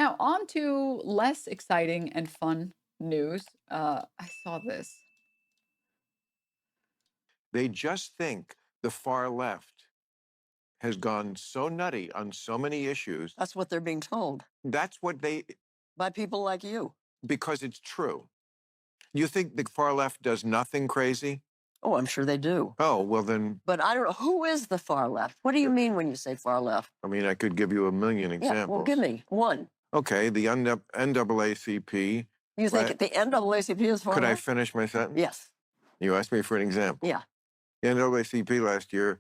Now, on to less exciting and fun news. I saw this. They just think the far left has gone so nutty on so many issues. That's what they're being told That's what they, by people like you. because it's true. You think the far left does nothing crazy? Oh, I'm sure they do. Oh, well then, But I don't know. Who is the far left? What do you mean when you say far left? I mean, I could give you a million examples. Yeah, well, give me one. Okay, the NAACP. You think the NAACP is far Could I left? finish my sentence? Yes. You asked me for an example. Yeah. The NAACP last year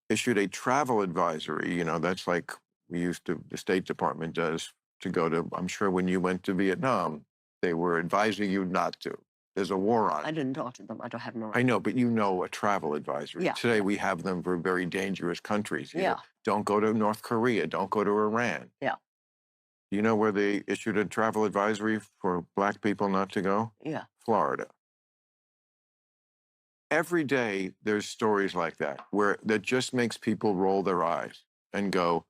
issued a travel advisory. You know, that's like the State Department does to go to, I'm sure when you went to Vietnam, they were advising you not to. There's a war on it. I didn't talk to them. I don't have no. I know, but you know a travel advisory. Yeah. Today we have them for very dangerous countries. You Yeah. know, don't go to North Korea. Don't go to Iran. Yeah. You know where they issued a travel advisory for Black people not to go? Yeah. Florida. Every day there's stories like that that just makes people roll their eyes and go,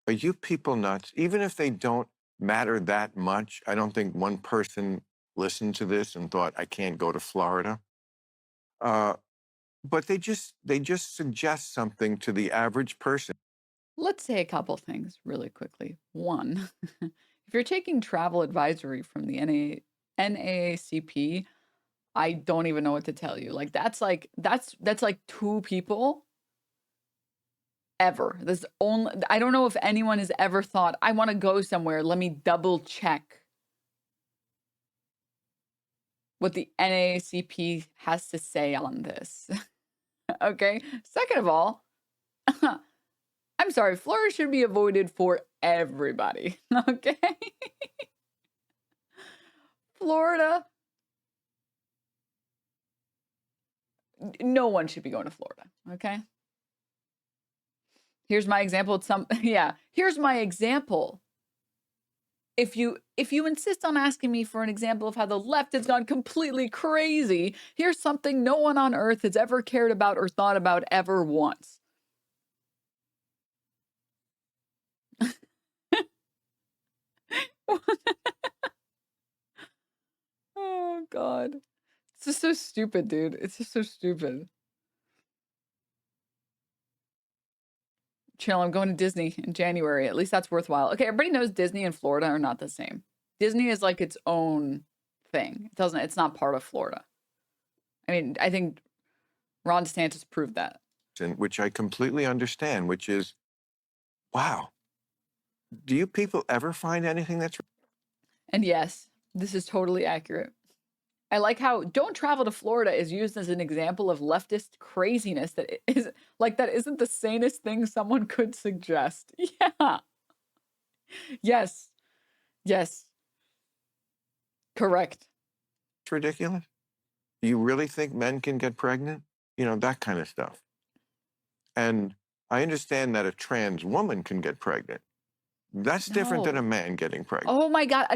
are you people nuts? Even if they don't matter that much, I don't think one person listened to this and thought, I can't go to Florida. But they just suggest something to the average person. Let's say a couple things really quickly. One, if you're taking travel advisory from the NAACP, I don't even know what to tell you. Like that's like two people ever. I don't know if anyone has ever thought, I want to go somewhere. Let me double check what the NAACP has to say on this. Okay. Second of all, I'm sorry, Florida should be avoided for everybody. Okay. Florida. No one should be going to Florida. Okay. Here's my example. Here's my example. If you insist on asking me for an example of how the left has gone completely crazy, here's something no one on earth has ever cared about or thought about ever once. Oh God. It's just so stupid, dude. It's just so stupid. Chill, I'm going to Disney in January. At least that's worthwhile. Okay, everybody knows Disney and Florida are not the same. Disney is like its own thing. It's not part of Florida. I mean, I think Ron DeSantis proved that. Which I completely understand, which is, wow, do you people ever find anything that's... And yes, this is totally accurate. I like how don't travel to Florida is used as an example of leftist craziness that isn't the sanest thing someone could suggest. Yeah. Yes. Yes. Correct. It's ridiculous. Do you really think men can get pregnant? You know, that kind of stuff. And I understand that a trans woman can get pregnant. That's different than a man getting pregnant. Oh my God,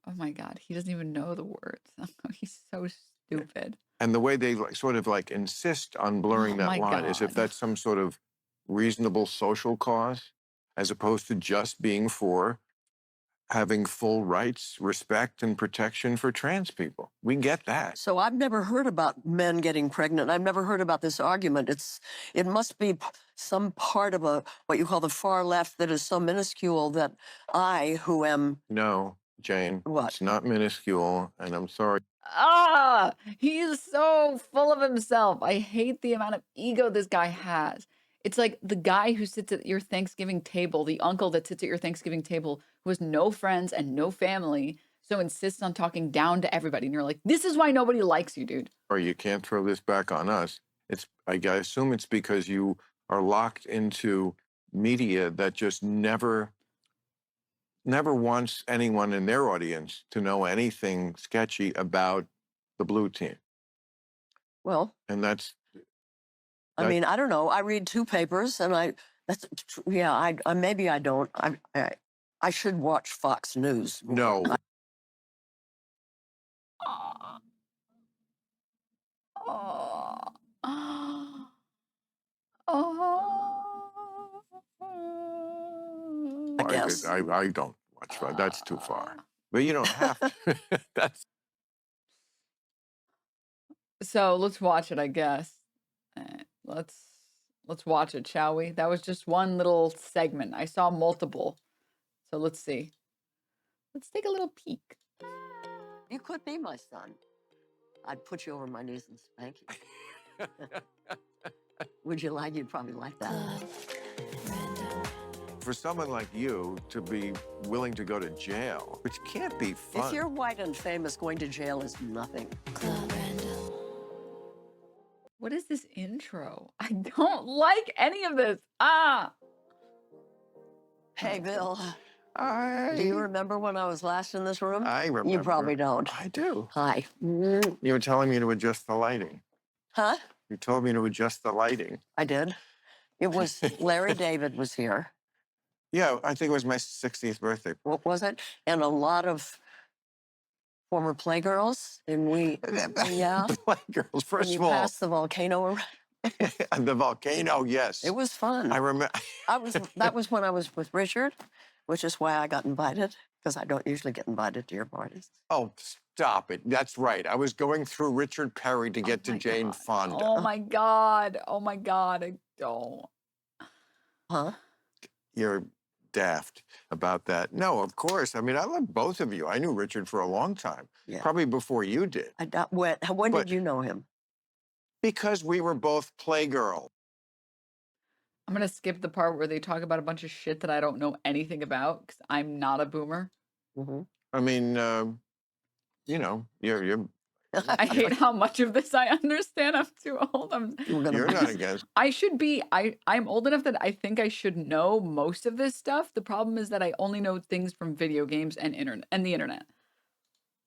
oh my God, he doesn't even know the words. He's so stupid. And the way they sort of insist on blurring that line is if that's some sort of reasonable social cause, as opposed to just being for having full rights, respect, and protection for trans people. We get that. So I've never heard about men getting pregnant. I've never heard about this argument. It must be some part of what you call the far left that is so minuscule that I, who am... No, Jane. What? It's not minuscule, and I'm sorry. He's so full of himself. I hate the amount of ego this guy has. It's like the guy who sits at your Thanksgiving table, the uncle that sits at your Thanksgiving table who has no friends and no family, so insists on talking down to everybody. And you're like, this is why nobody likes you, dude. Or you can't throw this back on us. I assume it's because you are locked into media that just never wants anyone in their audience to know anything sketchy about the blue team. Well, and that's I mean, I don't know. I read two papers, and maybe I don't. I should watch Fox News. No. I guess. I don't watch Fonda. That's too far. But you don't have to. That's So let's watch it, I guess. Let's watch it, shall we? That was just one little segment. I saw multiple. So let's see. Let's take a little peek. You could be my son. I'd put you over my knees and spank you. Would you like? You'd probably like that. for someone like you to be willing to go to jail, which can't be fun. If you're white and famous, going to jail is nothing. What is this intro? I don't like any of this. Hey, Bill. Do you remember when I was last in this room? I remember. You probably don't. I do. Hi. You were telling me to adjust the lighting. Huh? You told me to adjust the lighting. I did. It was Larry David was here. Yeah, I think it was my 60th birthday. What was it? And a lot of former Playgirls. And we, yeah. Playgirls, first and of all. you passed the volcano around. The volcano, yes. It was fun. I remember. That was when I was with Richard, which is why I got invited, because I don't usually get invited to your parties. Oh, stop it. That's right. I was going through Richard Perry to get to Jane Fonda. Oh my God. Oh my God. I don't. Huh? You're daft about that. No, of course. I mean, I love both of you. I knew Richard for a long time, probably before you did. When did you know him? Because we were both Playgirl. I'm going to skip the part where they talk about a bunch of shit that I don't know anything about because I'm not a boomer. Mm-hmm. I mean, you know, you're I hate how much of this I understand. I'm too old. You're not against. I should be. I'm old enough that I think I should know most of this stuff. The problem is that I only know things from video games and the internet.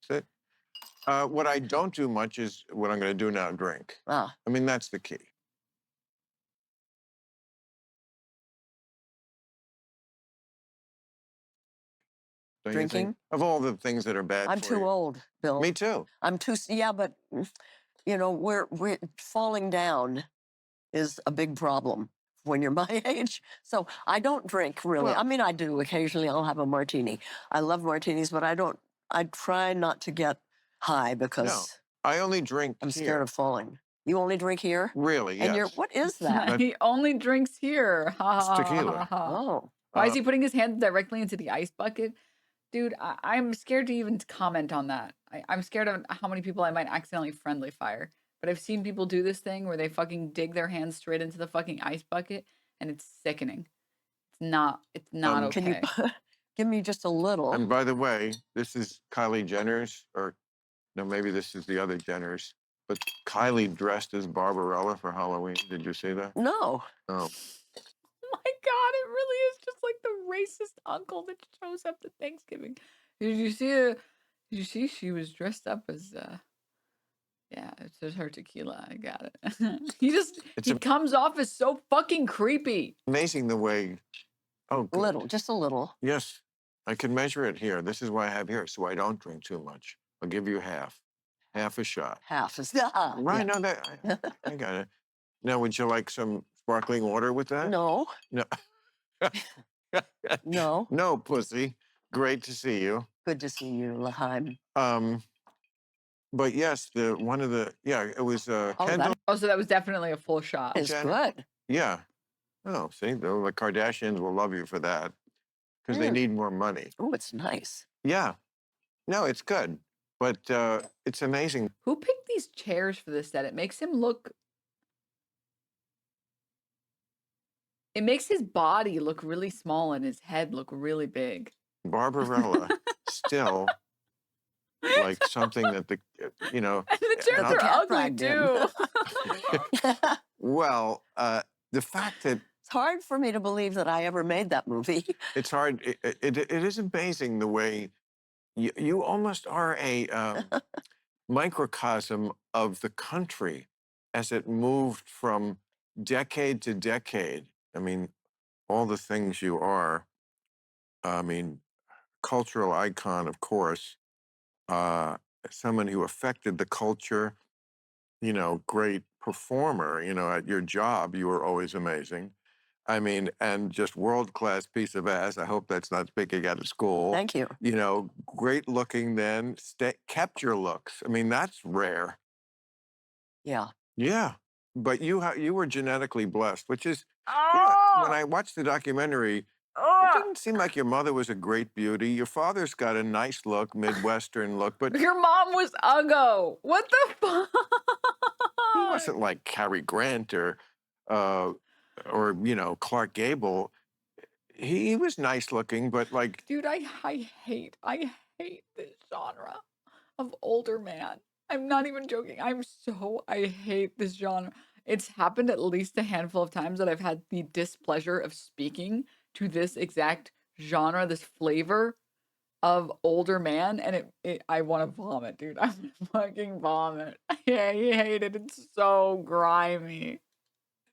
That's it. What I don't do much is what I'm going to do now, drink. I mean, that's the key. Drinking? Of all the things that are bad I'm for you. too old, Bill. Me too. I'm too, yeah, but, you know, we're falling down is a big problem when you're my age. So I don't drink, really. Well, I mean, I do. Occasionally I'll have a martini. I love martinis, but I try not to get high because I only drink I'm here. scared of falling. You only drink here? Really, And yes. what is that? He only drinks here. It's tequila. Oh. Why is he putting his hand directly into the ice bucket? Dude, I'm scared to even comment on that. I'm scared of how many people I might accidentally friendly fire. But I've seen people do this thing where they fucking dig their hands straight into the fucking ice bucket, and it's sickening. It's not okay. Can you give me just a little? And by the way, this is Kylie Jenner's, or no, maybe this is the other Jenner's, but Kylie dressed as Barbarella for Halloween. Did you see that? No. Oh. My God, it really is just like the racist uncle that shows up to Thanksgiving. Did you see she was dressed up as yeah, it's just her tequila. I got it. He comes off as so fucking creepy. Amazing the way. Oh, good. Little, just a little. Yes, I can measure it here. This is why I have here, so I don't drink too much. I'll give you half a shot. Half is right. Yeah. No, I got it. Now, would you like some sparkling water with that? No. No. No. No, pussy. Great to see you. Good to see you, Laheim. But yes, it was Kendall. So that was definitely a full shot. It's good. Yeah. Oh, see, the Kardashians will love you for that because they need more money. Oh, it's nice. Yeah. No, it's good, but it's amazing. Who picked these chairs for this set? It makes him look. It makes his body look really small and his head look really big. Barbarella still like something that the And the chairs are ugly too. Well, the fact that it's hard for me to believe that I ever made that movie. It's hard. It is amazing the way you almost are a microcosm of the country as it moved from decade to decade. I mean, all the things you are. I mean, cultural icon, of course. Someone who affected the culture. You know, great performer. You know, at your job, you were always amazing. I mean, and just world-class piece of ass. I hope that's not speaking out of school. Thank you. You know, great looking then, kept your looks. I mean, that's rare. Yeah. Yeah. But you were genetically blessed, which is, when Oh, I watched the documentary, it oh. didn't seem like your mother was a great beauty. Your father's got a nice look, Midwestern look, but Your mom was uggo. What the fuck? he wasn't like Cary Grant uh, or Clark Gable. He was nice looking, but like, Dude, I hate this genre of older man. I'm not even joking. I hate this genre. It's happened at least a handful of times that I've had the displeasure of speaking to this exact genre, this flavor of older man, and I want to vomit, dude. I want to fucking vomit. I hate it. It's so grimy.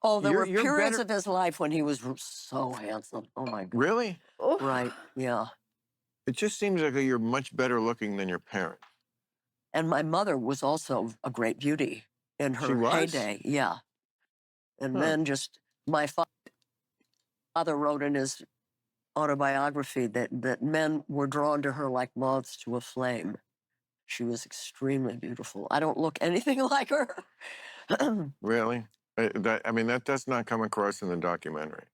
Oh, there were you're periods better. of his life when he was so handsome. Oh my God. Really? Oof. Right. Yeah. It just seems like you're much better looking than your parents. And my mother was also a great beauty in She her was? heyday. Yeah. And Huh. then just my father wrote in his autobiography that men were drawn to her like moths to a flame. She was extremely beautiful. I don't look anything like her. Really? I mean, that does not come across in the documentary.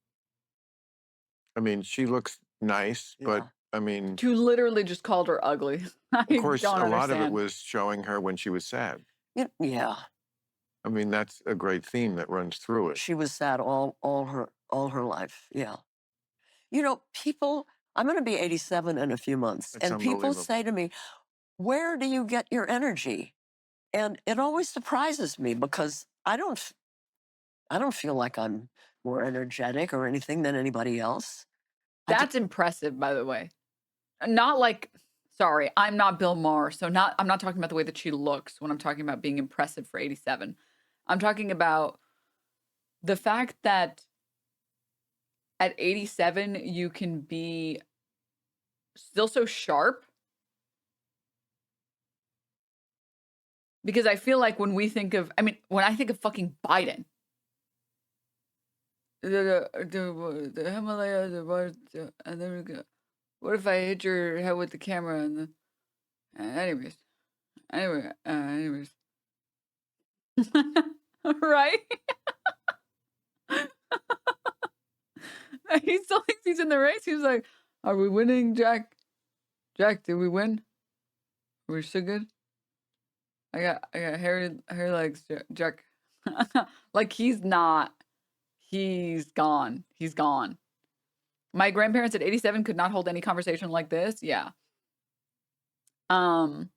I mean, she looks nice, but Yeah. I mean, You literally just called her ugly. I of course, don't a lot of it understand. was showing her when she was sad. Yeah. I mean, that's a great theme that runs through it. She was sad all her life. Yeah. You know, people, I'm going to be 87 in a few months, That's and people unbelievable. say to me, "Where do you get your energy?" And it always surprises me because I don't feel like I'm more energetic or anything than anybody else. I just That's impressive, by the way. Not like, sorry, I'm not Bill Maher, so I'm not talking about the way that she looks when I'm talking about being impressive for 87. I'm talking about the fact that at 87 you can be still so sharp, because I feel like when we think of, I mean, when I think of fucking Biden, the Himalayas, and then we go, what if I hit your head with the camera and the, anyways, right? He still thinks he's in the race. He's like, "Are we winning, Jack? Jack, did we win? Are we still good? I got hairy legs, Jack." Like he's not. He's gone. He's gone. My grandparents at 87 could not hold any conversation like this. Yeah. Um.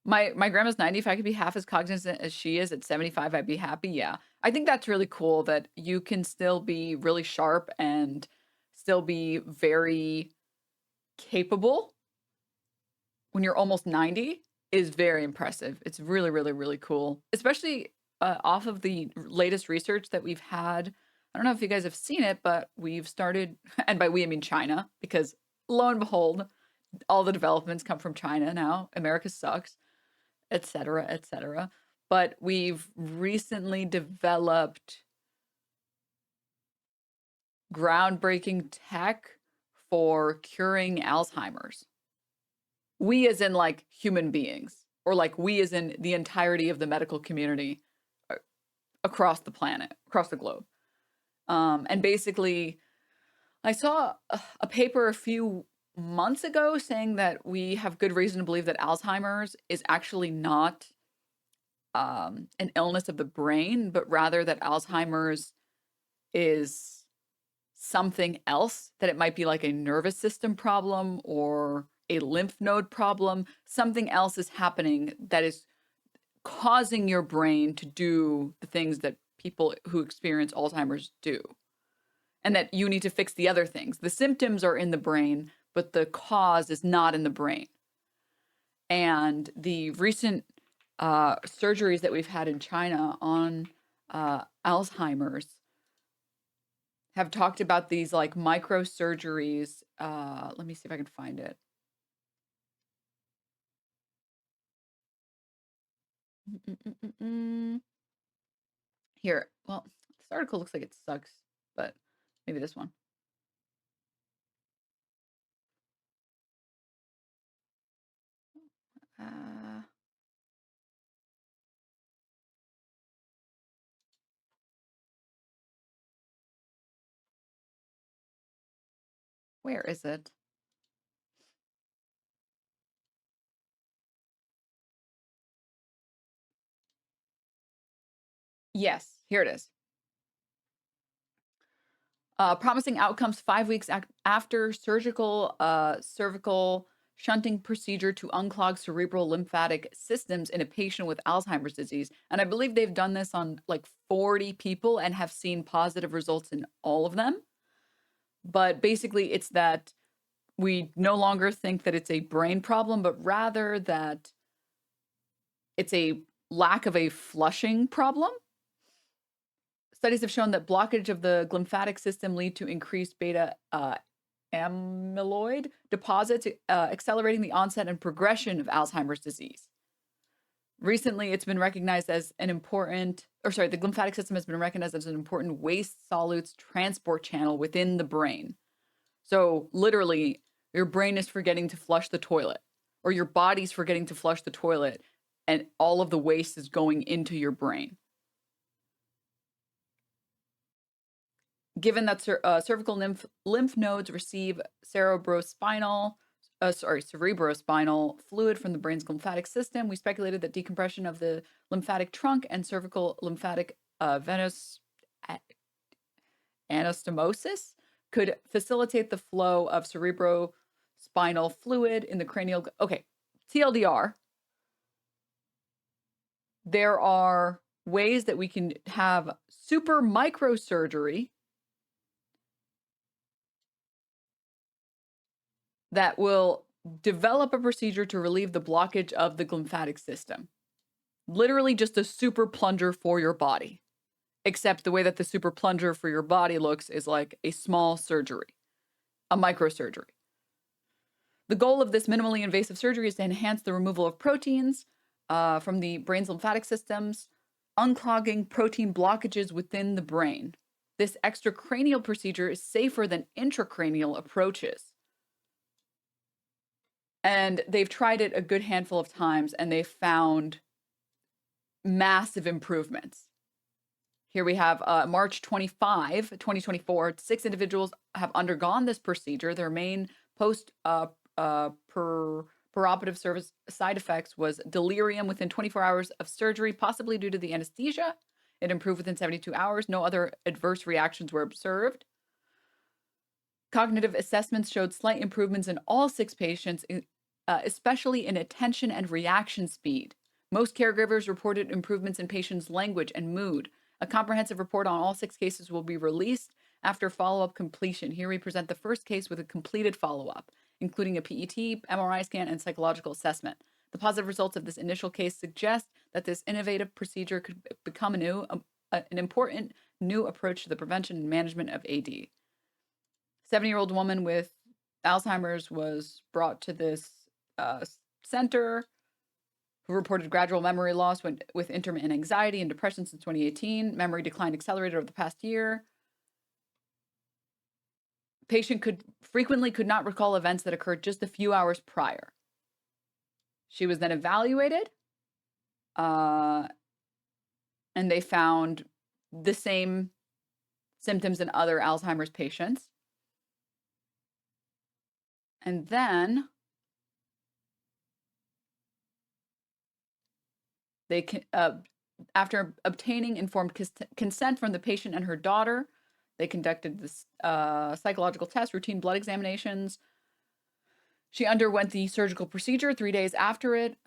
My grandma's 90. If I could be half as cognizant as she is at 75, I'd be happy. Yeah. I think that's really cool that you can still be really sharp and still be very capable when you're almost 90 is very impressive. It's really, really, really cool, especially off of the latest research that we've had. I don't know if you guys have seen it, but we've started, and by we, I mean China, because lo and behold, all the developments come from China now. America sucks, et cetera, et cetera. But we've recently developed groundbreaking tech for curing Alzheimer's. We as in like human beings, or like we as in the entirety of the medical community across the planet, across the globe. And basically, I saw a paper a few months ago saying that we have good reason to believe that Alzheimer's is actually not an illness of the brain, but rather that Alzheimer's is something else, that it might be like a nervous system problem or a lymph node problem. Something else is happening that is causing your brain to do the things that people who experience Alzheimer's do. And that you need to fix the other things. The symptoms are in the brain, but the cause is not in the brain. And the recent surgeries that we've had in China on Alzheimer's have talked about these like microsurgeries. Let me see if I can find it. Here, well, this article looks like it sucks, but maybe this one. Where is it? Yes, here it is. Promising outcomes 5 weeks after surgical cervical shunting procedure to unclog cerebral lymphatic systems in a patient with Alzheimer's disease. And I believe they've done this on like 40 people and have seen positive results in all of them. But basically, it's that we no longer think that it's a brain problem, but rather that it's a lack of a flushing problem. Studies have shown that blockage of the lymphatic system lead to increased beta amyloid deposits, accelerating the onset and progression of Alzheimer's disease. Recently, it's been recognized as an important, the lymphatic system has been recognized as an important waste solutes transport channel within the brain. So literally, your brain is forgetting to flush the toilet, or your body's forgetting to flush the toilet, and all of the waste is going into your brain. Given that cervical lymph nodes receive cerebrospinal fluid from the brain's lymphatic system, we speculated that decompression of the lymphatic trunk and cervical lymphatic venous anastomosis could facilitate the flow of cerebrospinal fluid in the cranial. Okay, TLDR. There are ways that we can have super microsurgery that will develop a procedure to relieve the blockage of the lymphatic system. Literally just a super plunger for your body. Except the way that the super plunger for your body looks is like a small surgery, a microsurgery. The goal of this minimally invasive surgery is to enhance the removal of proteins from the brain's lymphatic systems, unclogging protein blockages within the brain. This extracranial procedure is safer than intracranial approaches. And they've tried it a good handful of times, and they've found massive improvements. Here we have March 25, 2024. 6 individuals have undergone this procedure. Their main post-operative service side effects was delirium within 24 hours of surgery, possibly due to the anesthesia. It improved within 72 hours. No other adverse reactions were observed. Cognitive assessments showed slight improvements in all 6 patients, especially in attention and reaction speed. Most caregivers reported improvements in patients' language and mood. A comprehensive report on all 6 cases will be released after follow-up completion. Here we present the first case with a completed follow-up, including a PET, MRI scan, and psychological assessment. The positive results of this initial case suggest that this innovative procedure could become an important new approach to the prevention and management of AD. 70-year-old woman with Alzheimer's was brought to this center, who reported gradual memory loss with intermittent anxiety and depression since 2018. Memory decline accelerated over the past year. Patient frequently could not recall events that occurred just a few hours prior. She was then evaluated, and they found the same symptoms in other Alzheimer's patients. And then they can, after obtaining informed consent from the patient and her daughter, they conducted this psychological test, routine blood examinations. She underwent the surgical procedure 3 days after it.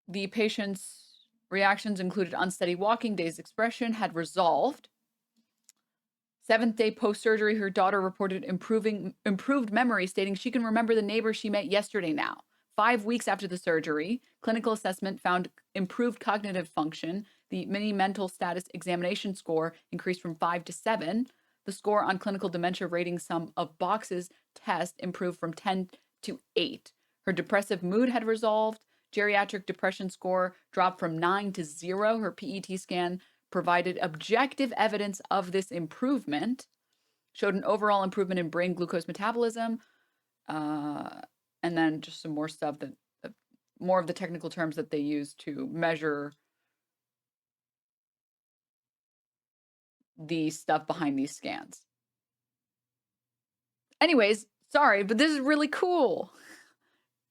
The patient's reactions included unsteady walking, dazed expression, had resolved. 7th day post-surgery, her daughter reported improved memory, stating she can remember the neighbor she met yesterday now. 5 weeks after the surgery, clinical assessment found improved cognitive function. The mini mental status examination score increased from 5 to 7. The score on clinical dementia rating sum of boxes test improved from 10 to 8. Her depressive mood had resolved. Geriatric depression score dropped from 9 to 0. Her PET scan provided objective evidence of this improvement, showed an overall improvement in brain glucose metabolism, and then just some more stuff that more of the technical terms that they use to measure the stuff behind these scans. Anyways, sorry, but this is really cool.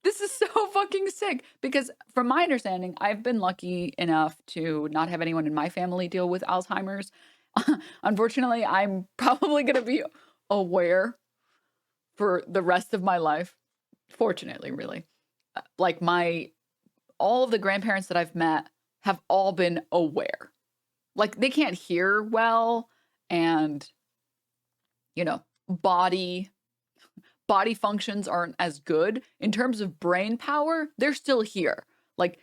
This is so fucking sick because from my understanding, I've been lucky enough to not have anyone in my family deal with Alzheimer's. Unfortunately, I'm probably going to be aware for the rest of my life. Fortunately, really. Like all of the grandparents that I've met have all been aware. Like they can't hear well and, you know, body functions aren't as good. In terms of brain power, they're still here. Like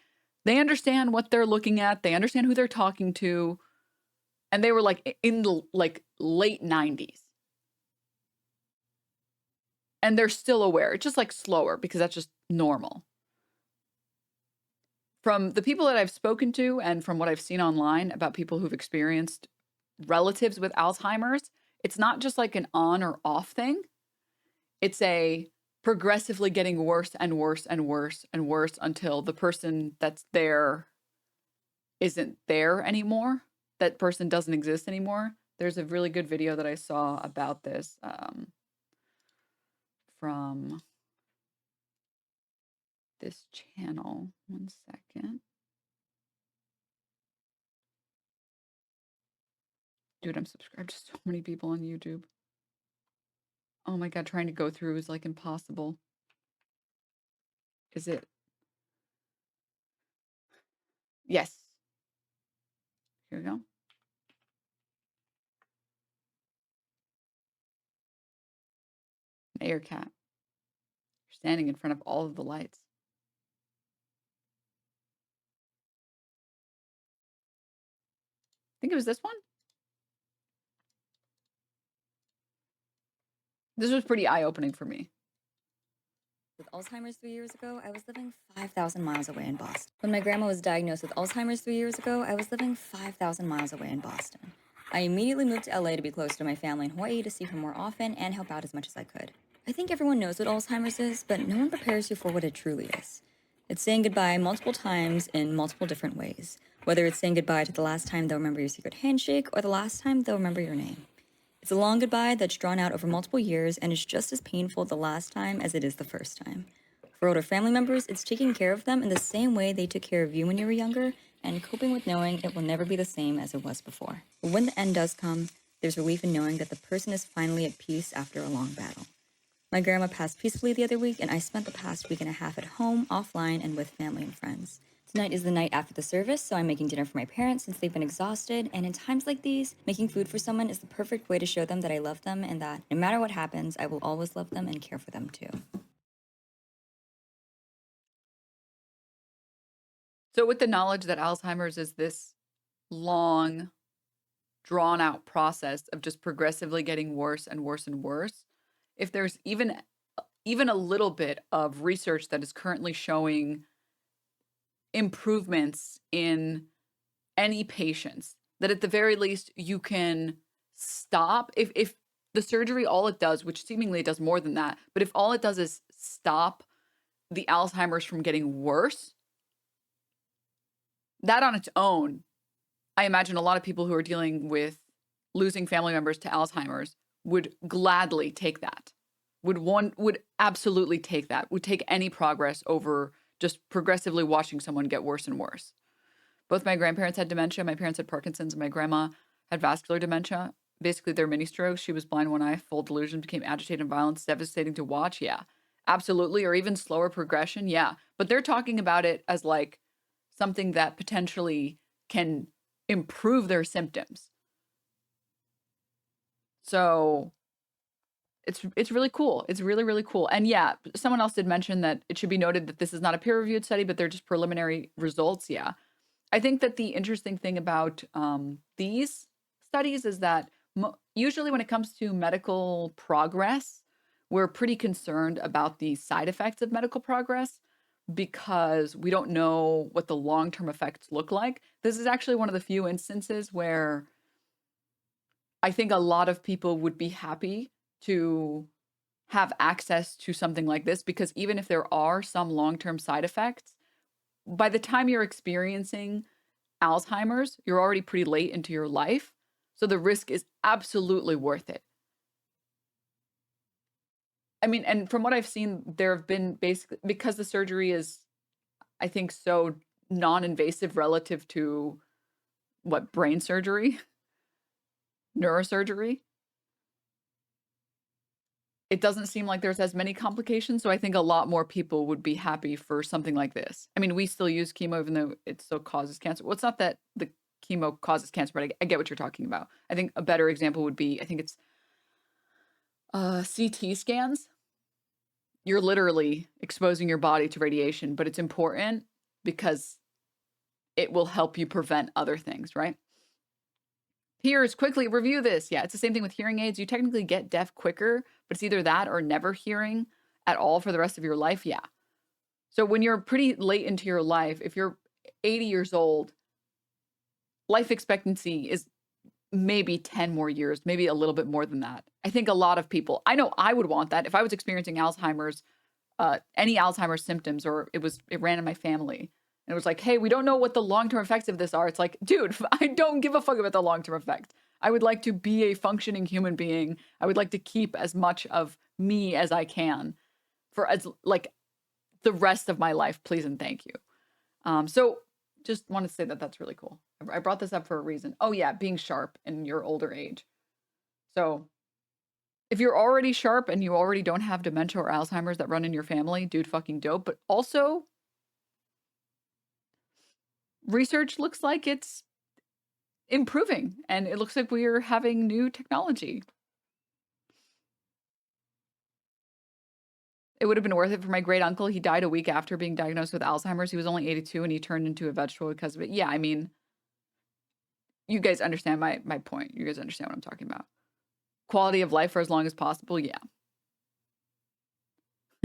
they understand what they're looking at, they understand who they're talking to, and they were like in the like late 90s. And they're still aware. It's just like slower because that's just normal. From the people that I've spoken to and from what I've seen online about people who've experienced relatives with Alzheimer's, it's not just like an on or off thing. It's a progressively getting worse and worse and worse and worse until the person that's there isn't there anymore. That person doesn't exist anymore. There's a really good video that I saw about this from this channel. 1 second. Dude, I'm subscribed to so many people on YouTube. Oh my God, trying to go through is like impossible. Is it? Yes. Here we go. Mayor cat. You're standing in front of all of the lights. I think it was this one. This was pretty eye-opening for me. With Alzheimer's 3 years ago, I was living 5,000 miles away in Boston. When my grandma was diagnosed with Alzheimer's 3 years ago, I was living 5,000 miles away in Boston. I immediately moved to LA to be close to my family in Hawaii to see her more often and help out as much as I could. I think everyone knows what Alzheimer's is, but no one prepares you for what it truly is. It's saying goodbye multiple times in multiple different ways, whether it's saying goodbye to the last time they'll remember your secret handshake or the last time they'll remember your name. It's a long goodbye that's drawn out over multiple years and is just as painful the last time as it is the first time. For older family members, it's taking care of them in the same way they took care of you when you were younger and coping with knowing it will never be the same as it was before. But when the end does come, there's relief in knowing that the person is finally at peace after a long battle. My grandma passed peacefully the other week, and I spent the past week and a half at home, offline, and with family and friends. Tonight is the night after the service, so I'm making dinner for my parents since they've been exhausted, and in times like these, making food for someone is the perfect way to show them that I love them and that, no matter what happens, I will always love them and care for them too. So with the knowledge that Alzheimer's is this long, drawn-out process of just progressively getting worse and worse and worse, if there's even a little bit of research that is currently showing improvements in any patients, that at the very least you can stop if the surgery, all it does, which seemingly it does more than that, but if all it does is stop the Alzheimer's from getting worse, that on its own, I imagine a lot of people who are dealing with losing family members to Alzheimer's would gladly take that, would absolutely take that, would take any progress over just progressively watching someone get worse and worse. Both my grandparents had dementia. My parents had Parkinson's, and my grandma had vascular dementia. Basically, they're mini strokes. She was blind one eye, full delusion, became agitated and violent, devastating to watch. Yeah, absolutely. Or even slower progression. Yeah. But they're talking about it as like something that potentially can improve their symptoms. So it's really cool. It's really, really cool. And yeah, someone else did mention that it should be noted that this is not a peer-reviewed study, but they're just preliminary results. Yeah. I think that the interesting thing about these studies is that usually when it comes to medical progress, we're pretty concerned about the side effects of medical progress because we don't know what the long-term effects look like. This is actually one of the few instances where I think a lot of people would be happy to have access to something like this because even if there are some long-term side effects, by the time you're experiencing Alzheimer's, you're already pretty late into your life. So the risk is absolutely worth it. I mean, and from what I've seen, there have been basically, because the surgery is, I think, so non-invasive relative to what, brain surgery, neurosurgery. It doesn't seem like there's as many complications, so I think a lot more people would be happy for something like this. I mean, we still use chemo even though it still causes cancer. Well, it's not that the chemo causes cancer, but I get what you're talking about. I think a better example would be, I think it's CT scans. You're literally exposing your body to radiation, but it's important because it will help you prevent other things, right? Peers, quickly review this. Yeah, it's the same thing with hearing aids. You technically get deaf quicker, but it's either that or never hearing at all for the rest of your life. Yeah. So when you're pretty late into your life, if you're 80 years old, life expectancy is maybe 10 more years, maybe a little bit more than that. I think a lot of people, I know I would want that if I was experiencing Alzheimer's, any Alzheimer's symptoms, or it ran in my family. And it was like, hey, we don't know what the long-term effects of this are. It's like, dude, I don't give a fuck about the long-term effects. I would like to be a functioning human being. I would like to keep as much of me as I can for as like the rest of my life, please and thank you. So just wanted to say that that's really cool. I brought this up for a reason. Oh yeah, being sharp in your older age. So if you're already sharp and you already don't have dementia or Alzheimer's that run in your family, dude, fucking dope. But also, research looks like it's improving and it looks like we're having new technology. It would have been worth it for my great uncle. He died a week after being diagnosed with Alzheimer's. He was only 82 and he turned into a vegetable because of it. Yeah, I mean, you guys understand my point. You guys understand what I'm talking about. Quality of life for as long as possible. Yeah.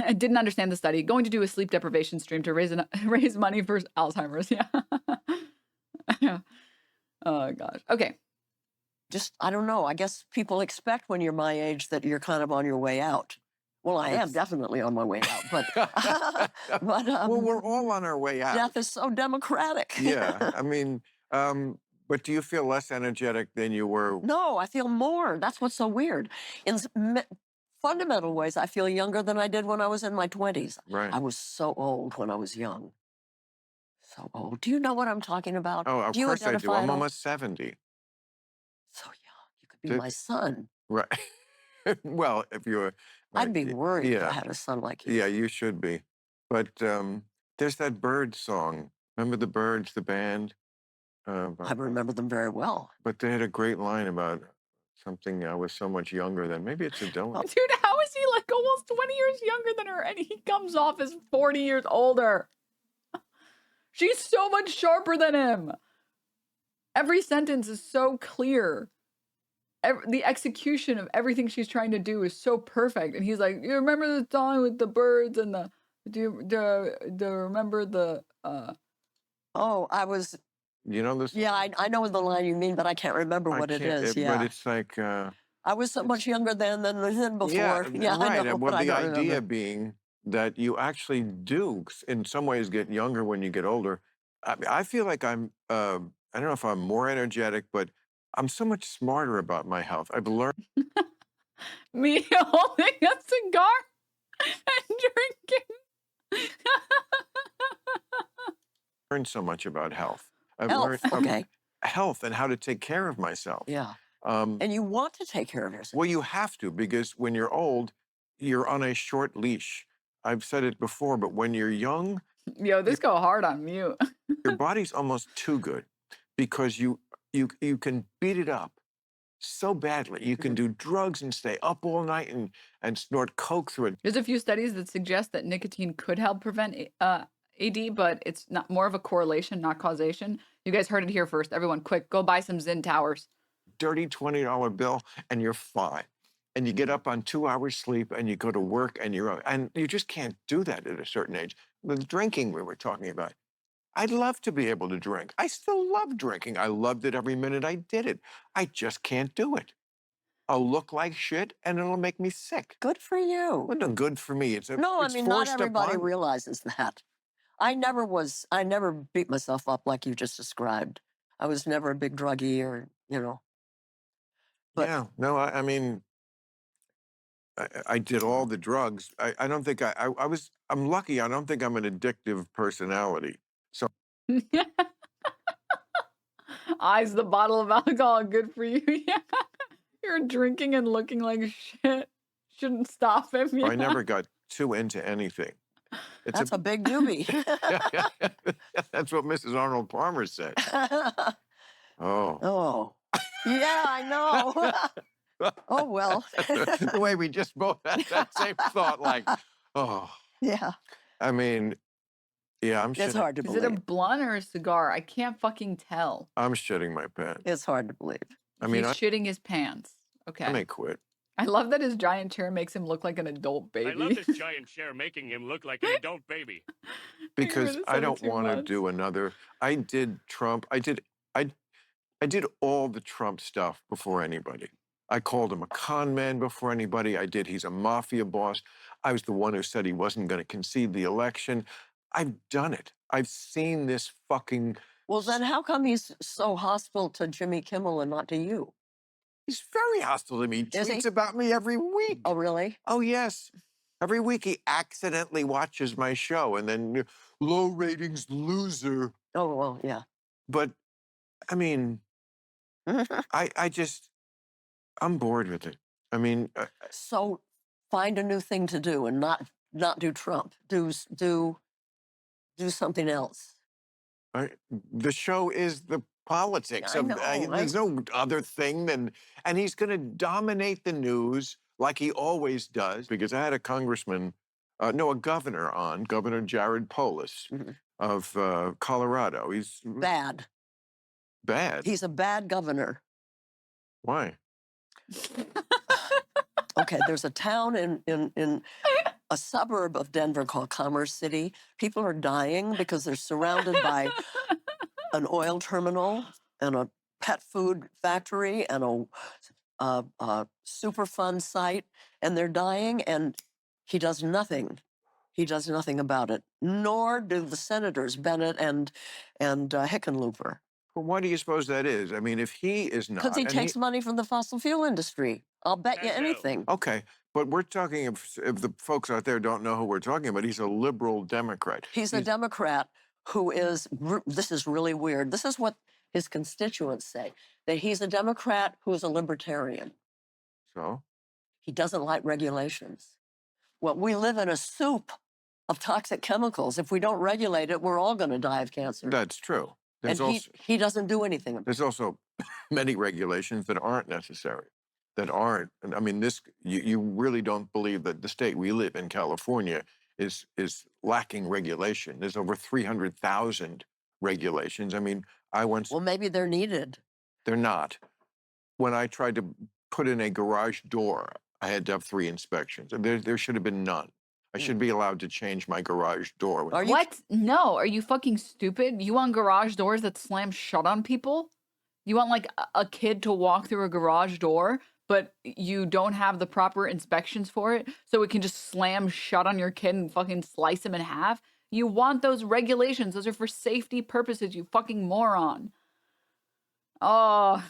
I didn't understand the study. Going to do a sleep deprivation stream to raise money for Alzheimer's. Yeah. Oh gosh. Okay. Just, I don't know. I guess people expect when you're my age that you're kind of on your way out. Well, I am definitely on my way out, but well, we're all on our way out. Death is so democratic. Yeah, I mean, but do you feel less energetic than you were? No, I feel more. That's what's so weird. In fundamental ways, I feel younger than I did when I was in my 20s. Right. I was so old when I was young. So old. Do you know what I'm talking about? Oh, of course I do. I'm almost 70. So young. You could be my son. Right. Well, if you're... I'd be worried if I had a son like you. Yeah, you should be. But there's that Birds song. Remember the Birds, the band? I remember them very well. But they had a great line about something I was so much younger than. Maybe it's a Dylan. Dude, how is he like almost 20 years younger than her and he comes off as 40 years older? She's so much sharper than him. Every sentence is so clear. The execution of everything she's trying to do is so perfect. And he's like, you remember the song with the birds and do you remember the Oh, I was... You know this? Yeah, I know the line you mean, but I can't remember what it is. Yeah. But it's like... I was so much younger then than before. Yeah, I know, well, but the I don't idea remember. being that you actually do, in some ways, get younger when you get older. I feel like I'm, I don't know if I'm more energetic, but I'm so much smarter about my health. I've learned... Me holding a cigar and drinking. learned so much about health. I've Health, learned health and how to take care of myself. Yeah. And you want to take care of yourself. Well, you have to, because when you're old, you're on a short leash. I've said it before, but when you're young... Yo, this go hard on mute. Your body's almost too good because you can beat it up so badly. You can do drugs and stay up all night and snort coke through it. There's a few studies that suggest that nicotine could help prevent AD, but it's not more of a correlation, not causation. You guys heard it here first. Everyone, quick, go buy some Zyn Towers. Dirty $20 bill and you're fine. And you get up on 2 hours sleep and you go to work and you just can't do that at a certain age. The drinking we were talking about. I'd love to be able to drink. I still love drinking. I loved it every minute I did it. I just can't do it. I'll look like shit and it'll make me sick. Good for you. Well, no, good for me. No, I It's mean, not forced everybody upon me. realizes that. I never beat myself up like you just described. I was never a big druggie or, but Yeah, no, I mean, I did all the drugs. I don't think I'm lucky. I don't think I'm an addictive personality. So Eyes the bottle of alcohol, good for you. Yeah. You're drinking and looking like shit. Shouldn't stop him. I Yeah. never got too into anything. It's that's a big doobie. That's what Mrs. Arnold Palmer said. Oh. Oh, yeah, I know. Oh, well. The way we just both had that same thought, like, oh. Yeah, I mean, yeah, I'm it's shitting. hard to Is it a believe. blunt or a cigar? I can't fucking tell. I'm shitting my pants. It's hard to believe. I mean, He's shitting his pants. I Okay. may quit. I love that his giant chair makes him look like an adult baby. I love this giant chair making him look like an adult baby. Because I don't want to do another. I did Trump. I did all the Trump stuff before anybody. I called him a con man before anybody. He's a mafia boss. I was the one who said he wasn't going to concede the election. I've done it. I've seen this fucking. Well, then how come he's so hostile to Jimmy Kimmel and not to you? He's very hostile to me. He Is he? tweets about me every week. Oh, really? Oh, yes. Every week he accidentally watches my show and then low ratings loser. Oh, well, yeah. But I mean, I'm bored with it. I mean, So find a new thing to do and not do Trump. Do something else. the show is the politics I of. know, There's no other thing than, and he's going to dominate the news like he always does. Because I had a governor on, Governor Jared Polis Mhm. of Colorado. He's Bad. bad. He's a bad governor. Why? Okay, there's a town in a suburb of Denver called Commerce City. People are dying because they're surrounded by an oil terminal and a pet food factory and a Superfund site, and they're dying, and he does nothing. He does nothing about it, nor do the senators Bennett and Hickenlooper, Well, why do you suppose that is? I mean, if he is not, because he and takes money from the fossil fuel industry. I'll bet you That's no. anything. okay, but we're talking, if the folks out there don't know who we're talking about, he's a liberal Democrat. He's a Democrat who is, this is really weird. This is what his constituents say, that he's a Democrat who is a libertarian. So? He doesn't like regulations. Well, we live in a soup of toxic chemicals. If we don't regulate it, we're all going to die of cancer. That's true. And he doesn't do anything about it. There's also many regulations that aren't necessary, that aren't. I mean, you really don't believe that the state we live in, California, is lacking regulation. There's over 300,000 regulations. I mean, Well, maybe they're needed. they're not. When I tried to put in a garage door, I had to have 3 inspections. There should have been none. I should be allowed to change my garage door. Are you- What? No. Are you fucking stupid? You want garage doors that slam shut on people? You want like a kid to walk through a garage door, but you don't have the proper inspections for it, so it can just slam shut on your kid and fucking slice him in half? You want those regulations. Those are for safety purposes, you fucking moron. Oh.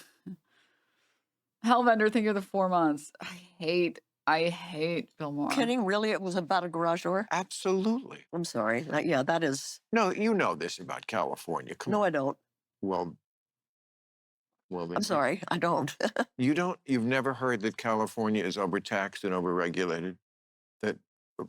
Hellbender, think of the 4 months. I hate Bill Maher. Kidding? Really? It was about a garage door? Absolutely. I'm sorry. Yeah, that is. No, you know this about California. Come No, on. I don't. Well, then I'm sorry. I don't. You've never heard that California is overtaxed and overregulated? That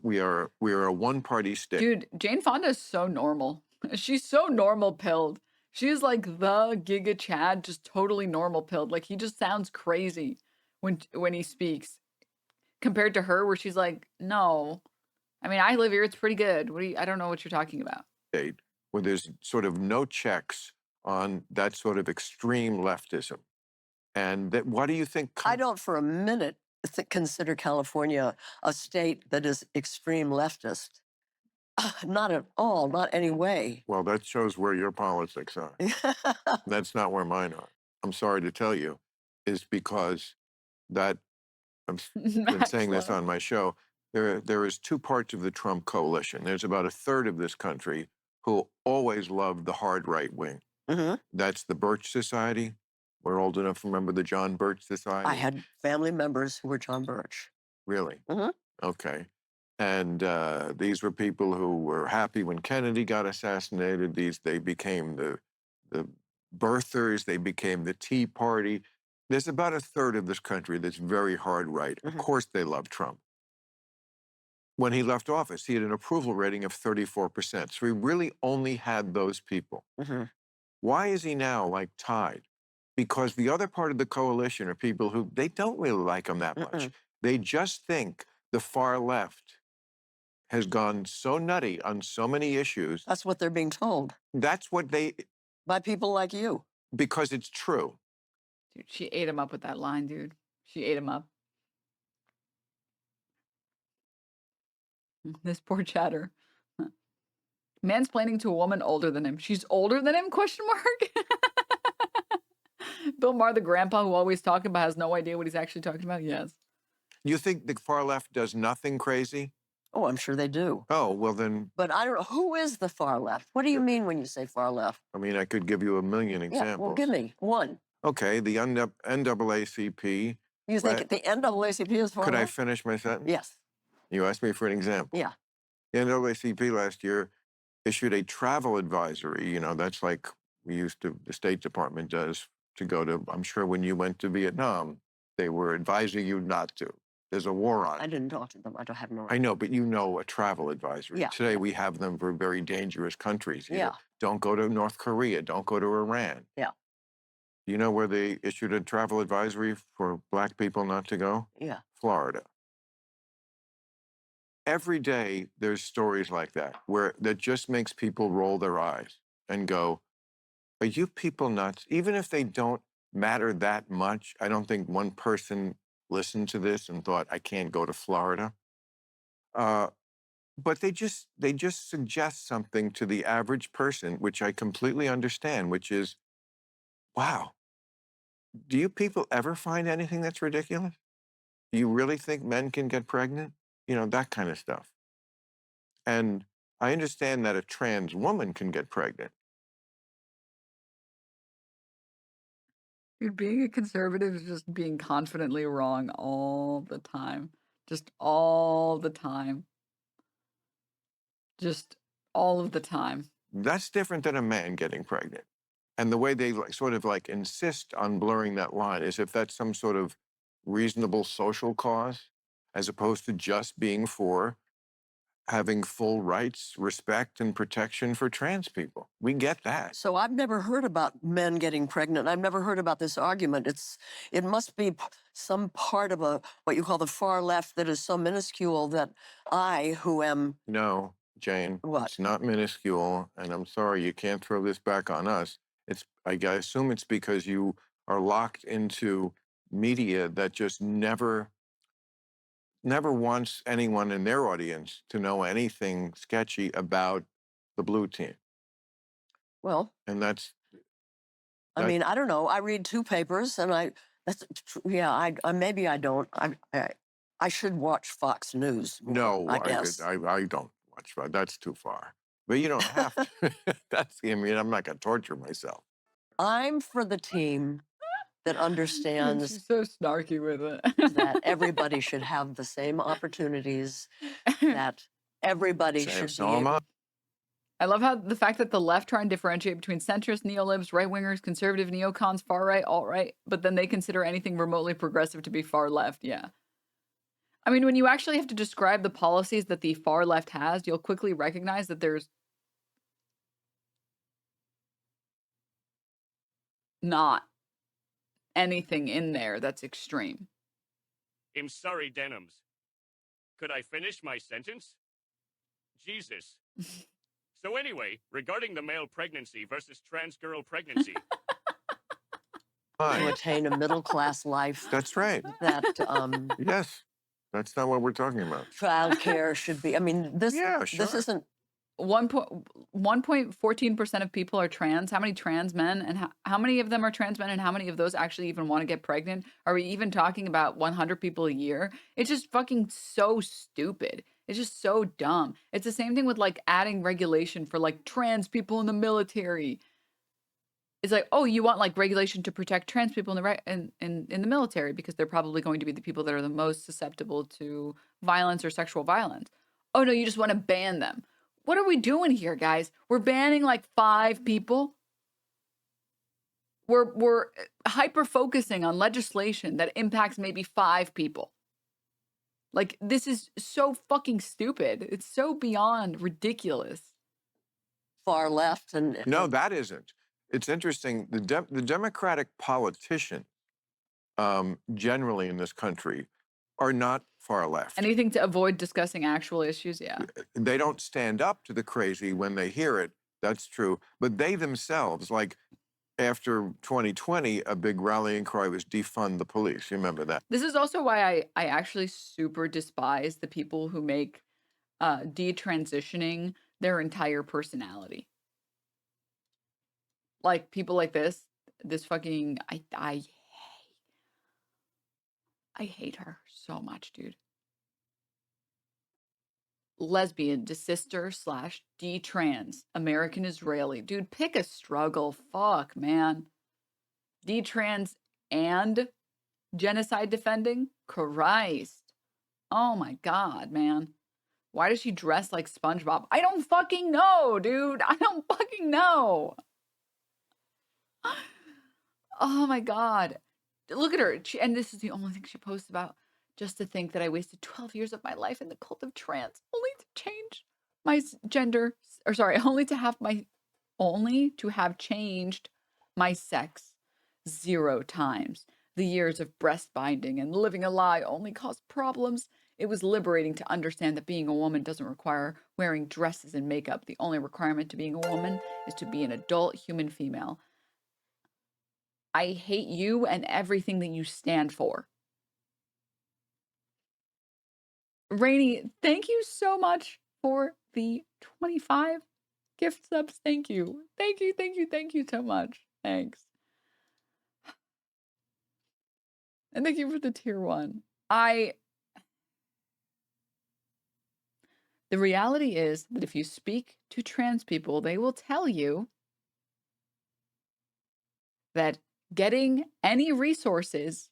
we are a one-party state. Dude, Jane Fonda is so normal. She's so normal pilled. She's like the Giga Chad, just totally normal pilled. Like he just sounds crazy when he speaks. Compared to her, where she's like, no. I mean, I live here, it's pretty good. I don't know what you're talking about. State where there's sort of no checks on that sort of extreme leftism. And that, what do you think? I don't for a minute consider California a state that is extreme leftist. Not at all, not any way. Well, that shows where your politics are. That's not where mine are. I'm sorry to tell you, is because that I've been saying this on my show. There is two parts of the Trump coalition. There's about a third of this country who always loved the hard right wing. Mm-hmm. That's the Birch Society. We're old enough to remember the John Birch Society. I had family members who were John Birch. Really? Mm-hmm. Okay. And these were people who were happy when Kennedy got assassinated. They became the birthers. They became the Tea Party. There's about a third of this country that's very hard right. Mm-hmm. Of course they love Trump. When he left office, he had an approval rating of 34%. So he really only had those people. Mm-hmm. Why is he now like tied? Because the other part of the coalition are people who they don't really like him that much. They just think the far left has gone so nutty on so many issues. That's what they're being told. That's what they... By people like you. Because it's true. Dude, she ate him up with that line, dude. She ate him up. This poor chatter. Mansplaining to a woman older than him. She's older than him? Question mark. Bill Maher, the grandpa who always talking about has no idea what he's actually talking about. Yes. You think the far left does nothing crazy? Oh, I'm sure they do. Oh, well then... But I don't know. Who is the far left? What do you mean when you say far left? I mean, I could give you a million examples. Yeah, well, give me one. Okay, the NAACP. You think the NAACP is far Could left? I finish my sentence? Yes. You asked me for an example. Yeah. The NAACP last year issued a travel advisory. You know, that's like the State Department does to go to, I'm sure when you went to Vietnam, they were advising you not to. There's a war on. I didn't talk to them. I don't have no. I know, but you know a travel advisory. Yeah. Today we have them for very dangerous countries. Yeah. Don't go to North Korea. Don't go to Iran. Yeah. You know where they issued a travel advisory for Black people not to go? Yeah. Florida. Every day there's stories like that that just makes people roll their eyes and go, are you people nuts? Even if they don't matter that much, I don't think one person listened to this and thought, I can't go to Florida. But they just suggest something to the average person, which I completely understand, which is, wow, do you people ever find anything that's ridiculous? Do you really think men can get pregnant? You know, that kind of stuff. And I understand that a trans woman can get pregnant. Dude, being a conservative is just being confidently wrong all the time. Just all the time. Just all of the time. That's different than a man getting pregnant. And the way they sort of insist on blurring that line is if that's some sort of reasonable social cause, as opposed to just being for having full rights, respect, and protection for trans people. We get that. So I've never heard about men getting pregnant. I've never heard about this argument. It must be some part of what you call the far left that is so minuscule that I, who am... No, Jane. What? It's not minuscule, and I'm sorry, you can't throw this back on us. I assume it's because you are locked into media that just never wants anyone in their audience to know anything sketchy about the blue team. Well, and I mean, I don't know. I read two papers, and maybe I don't. I should watch Fox News. No, I guess. I don't watch Fox. That's too far. But you don't have to. I'm not going to torture myself. I'm for the team that understands She's so snarky with it. that everybody should have the same opportunities, that everybody should be able. I love how the fact that the left try and differentiate between centrist, neolibs, right-wingers, conservative, neocons, far-right, alt-right, but then they consider anything remotely progressive to be far left. Yeah. I mean, when you actually have to describe the policies that the far left has, you'll quickly recognize that there's not anything in there that's extreme. I'm sorry, Denims. Could I finish my sentence? Jesus. So anyway, regarding the male pregnancy versus trans girl pregnancy. To attain a middle-class life. That's right. That, yes. That's not what we're talking about. Childcare should be, I mean, this Yeah, sure. this isn't 1.14% of people are trans. How many trans men and how many of them are trans men and how many of those actually even want to get pregnant? Are we even talking about 100 people a year? It's just fucking so stupid. It's just so dumb. It's the same thing with like adding regulation for like trans people in the military. It's like, oh, you want like regulation to protect trans people in the military because they're probably going to be the people that are the most susceptible to violence or sexual violence. Oh no, you just want to ban them. What are we doing here, guys? We're banning like 5 people. We're hyper focusing on legislation that impacts maybe 5 people. Like, this is so fucking stupid. It's so beyond ridiculous. Far left and No, that isn't. It's interesting. The Democratic politicians, generally in this country, are not far left. Anything to avoid discussing actual issues, yeah. They don't stand up to the crazy when they hear it. That's true. But they themselves, like after 2020, a big rallying cry was defund the police. You remember that? This is also why I actually super despise the people who make detransitioning their entire personality. Like people like this fucking I hate her so much, dude. Lesbian, desister / detrans, American Israeli. Dude, pick a struggle. Fuck, man. Detrans and genocide defending? Christ. Oh my God, man. Why does she dress like SpongeBob? I don't fucking know, dude. I don't fucking know. Oh my God. Look at her. And this is the only thing she posts about. Just to think that I wasted 12 years of my life in the cult of trans, only to change my gender, or sorry, only to have changed my sex 0 times. The years of breast binding and living a lie only caused problems. It was liberating to understand that being a woman doesn't require wearing dresses and makeup. The only requirement to being a woman is to be an adult human female. I hate you and everything that you stand for. Rainy, thank you so much for the 25 gift subs. Thank you. Thank you, thank you, thank you so much. Thanks. And thank you for the tier 1. The reality is that if you speak to trans people, they will tell you that getting any resources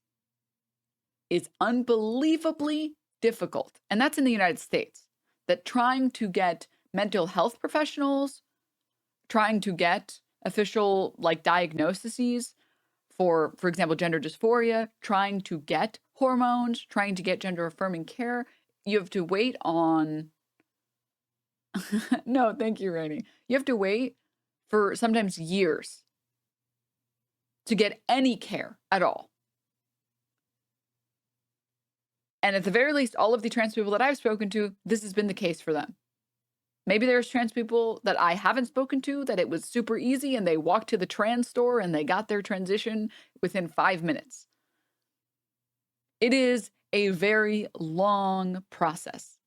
is unbelievably difficult. And that's in the United States. That trying to get mental health professionals, trying to get official like diagnoses for example, gender dysphoria, trying to get hormones, trying to get gender affirming care, you have to wait on no, thank you, Rainey. You have to wait for sometimes years to get any care at all. And at the very least, all of the trans people that I've spoken to, this has been the case for them. Maybe there's trans people that I haven't spoken to that it was super easy and they walked to the trans store and they got their transition within 5 minutes. It is a very long process.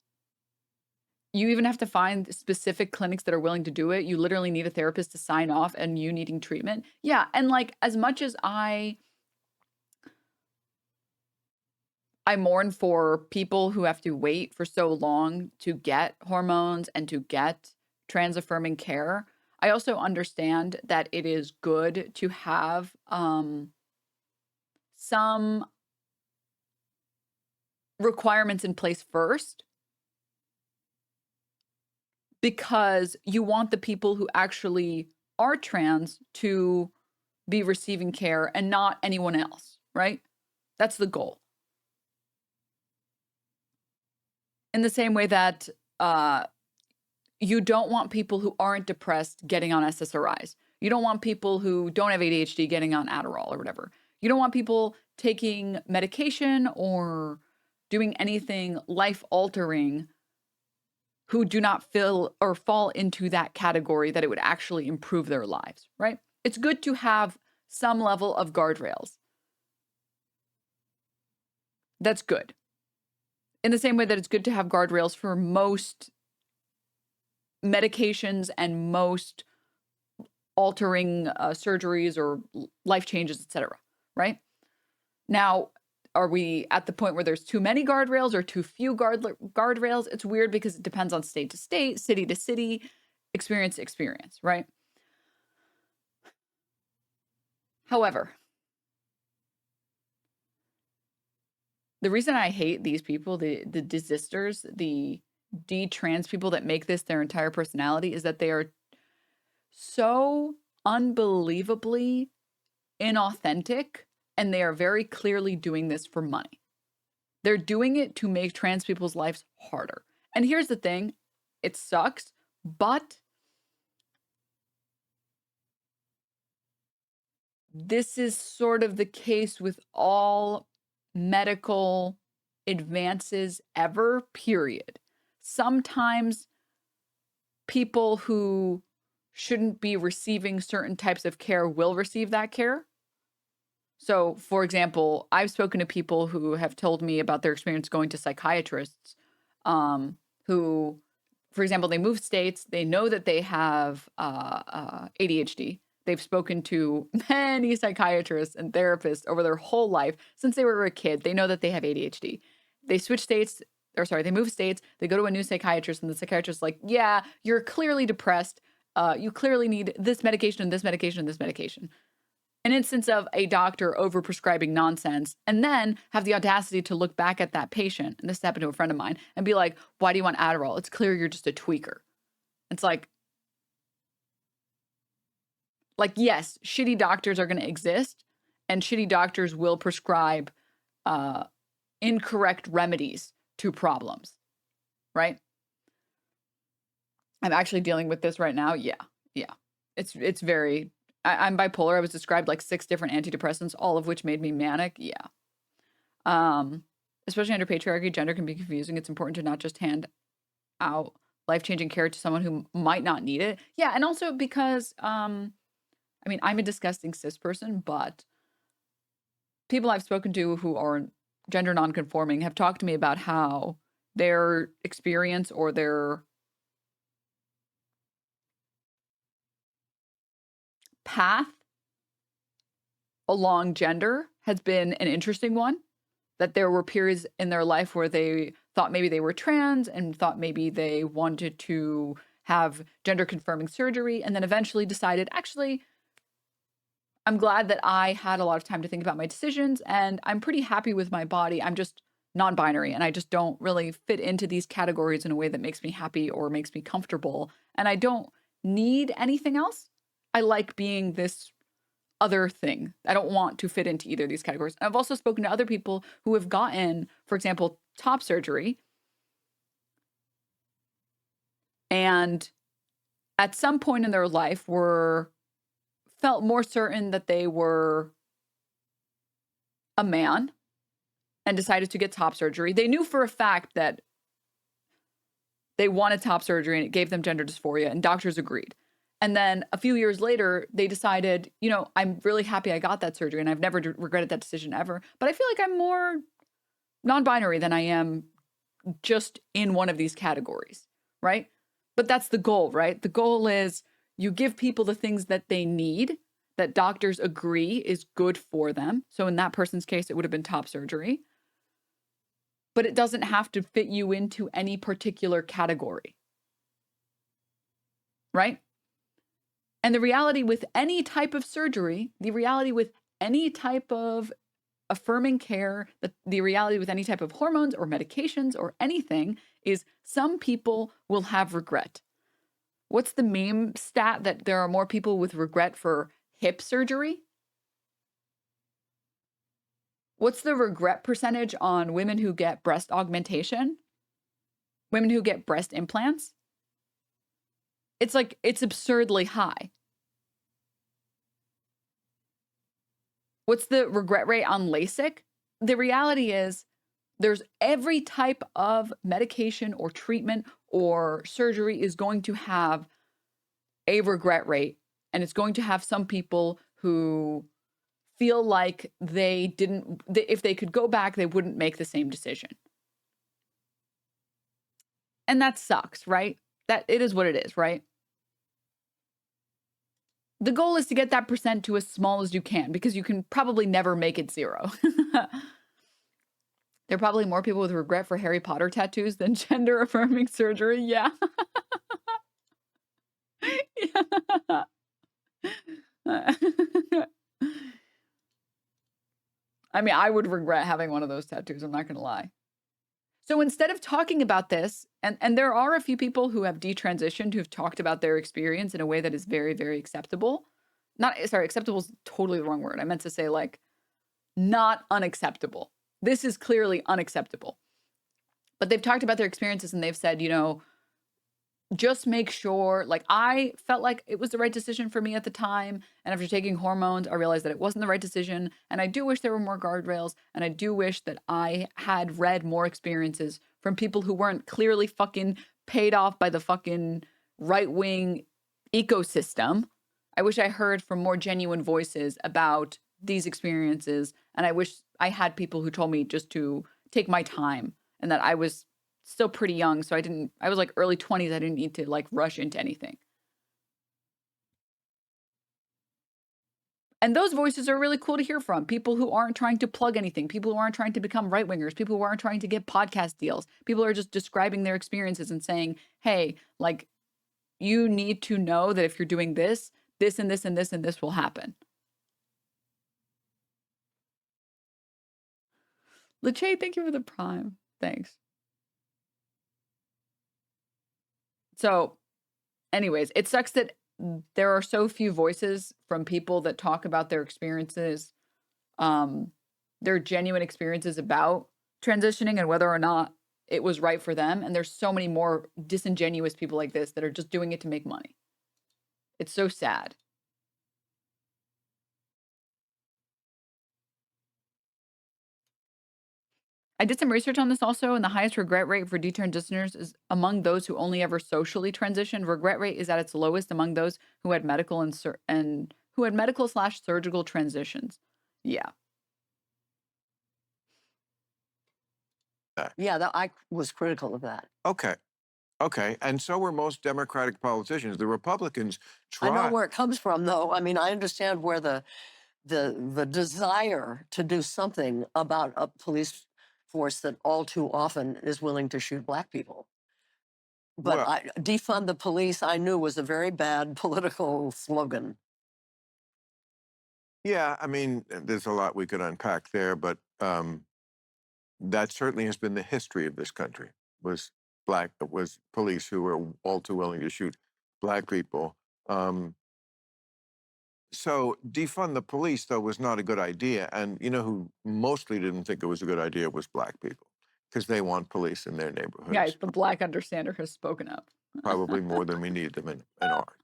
You even have to find specific clinics that are willing to do it. You literally need a therapist to sign off and you needing treatment. Yeah, and like as much as I mourn for people who have to wait for so long to get hormones and to get trans affirming care, I also understand that it is good to have some requirements in place first, because you want the people who actually are trans to be receiving care and not anyone else, right? That's the goal. In the same way that you don't want people who aren't depressed getting on SSRIs. You don't want people who don't have ADHD getting on Adderall or whatever. You don't want people taking medication or doing anything life-altering who do not feel or fall into that category that it would actually improve their lives, right? It's good to have some level of guardrails. That's good. In the same way that it's good to have guardrails for most medications and most altering surgeries or life changes, etc. Right? Now, are we at the point where there's too many guardrails or too few guardrails? It's weird because it depends on state to state, city to city, experience to experience, right? However, the reason I hate these people, the desisters, the de-trans people that make this their entire personality, is that they are so unbelievably inauthentic, and they are very clearly doing this for money. They're doing it to make trans people's lives harder. And here's the thing, it sucks, but this is sort of the case with all medical advances ever, period. Sometimes people who shouldn't be receiving certain types of care will receive that care. So, for example, I've spoken to people who have told me about their experience going to psychiatrists who, for example, they move states, they know that they have ADHD. They've spoken to many psychiatrists and therapists over their whole life since they were a kid. They know that they have ADHD. They switch states, they move states, they go to a new psychiatrist, and the psychiatrist is like, yeah, you're clearly depressed. You clearly need this medication and this medication and this medication. An instance of a doctor overprescribing nonsense, and then have the audacity to look back at that patient, and this happened to a friend of mine, and be like, why do you want Adderall? It's clear you're just a tweaker. It's like, yes, shitty doctors are going to exist, and shitty doctors will prescribe incorrect remedies to problems, right? I'm actually dealing with this right now. Yeah. It's very, I'm bipolar. I was described like 6 different antidepressants, all of which made me manic. Yeah. Especially under patriarchy, gender can be confusing. It's important to not just hand out life-changing care to someone who might not need it. Yeah, and also because, I'm a disgusting cis person, but people I've spoken to who are gender nonconforming have talked to me about how their experience or their path along gender has been an interesting one. That there were periods in their life where they thought maybe they were trans and thought maybe they wanted to have gender confirming surgery, and then eventually decided, actually, I'm glad that I had a lot of time to think about my decisions, and I'm pretty happy with my body. I'm just non-binary, and I just don't really fit into these categories in a way that makes me happy or makes me comfortable, and I don't need anything else. I like being this other thing. I don't want to fit into either of these categories. I've also spoken to other people who have gotten, for example, top surgery, and at some point in their life felt more certain that they were a man and decided to get top surgery. They knew for a fact that they wanted top surgery and it gave them gender dysphoria, and doctors agreed. And then a few years later, they decided, I'm really happy I got that surgery and I've never regretted that decision ever. But I feel like I'm more non-binary than I am just in one of these categories, right? But that's the goal, right? The goal is you give people the things that they need, that doctors agree is good for them. So in that person's case, it would have been top surgery. But it doesn't have to fit you into any particular category, right? And the reality with any type of surgery, the reality with any type of affirming care, the reality with any type of hormones or medications or anything is some people will have regret. What's the meme stat that there are more people with regret for hip surgery? What's the regret percentage on women who get breast augmentation? Women who get breast implants? It's absurdly high. What's the regret rate on LASIK? The reality is there's every type of medication or treatment or surgery is going to have a regret rate, and it's going to have some people who feel like if they could go back, they wouldn't make the same decision. And that sucks, right? that it is what it is, right? The goal is to get that percent to as small as you can, because you can probably never make it 0. There are probably more people with regret for Harry Potter tattoos than gender affirming surgery. Yeah. Yeah. I mean, I would regret having one of those tattoos. I'm not going to lie. So instead of talking about this, and there are a few people who have detransitioned who've talked about their experience in a way that is very, very acceptable. Acceptable is totally the wrong word. I meant to say like not unacceptable. This is clearly unacceptable. But they've talked about their experiences and they've said, just make sure, like, I felt like it was the right decision for me at the time. And after taking hormones, I realized that it wasn't the right decision. And I do wish there were more guardrails. And I do wish that I had read more experiences from people who weren't clearly fucking paid off by the fucking right-wing ecosystem. I wish I heard from more genuine voices about these experiences. And I wish I had people who told me just to take my time, and that I was still pretty young, so I was like early 20s. I didn't need to like rush into anything. And those voices are really cool to hear from. People who aren't trying to plug anything, people who aren't trying to become right-wingers, people who aren't trying to get podcast deals. People who are just describing their experiences and saying, hey, like, you need to know that if you're doing this, this and this and this and this will happen. Lachey, thank you for the prime. Thanks. So, anyways, it sucks that there are so few voices from people that talk about their experiences, their genuine experiences about transitioning and whether or not it was right for them. And there's so many more disingenuous people like this that are just doing it to make money. It's so sad. I did some research on this also, and the highest regret rate for detransitioners is among those who only ever socially transitioned. Regret rate is at its lowest among those who had medical and who had medical/surgical transitions. Yeah. Yeah, I was critical of that. Okay. And so were most Democratic politicians. The Republicans I know tried. where it comes from, though. I mean, I understand where the desire to do something about a police force that all too often is willing to shoot black people. But Well, defund the police, I knew was a very bad political slogan. yeah, I mean, there's a lot we could unpack there, but that certainly has been the history of this country, was police who were all too willing to shoot black people. So defund the police, though, was not a good idea. And you know who mostly didn't think it was a good idea was black people, because they want police in their neighborhoods. Guys, the black understander has spoken up. Probably more than we need them in art.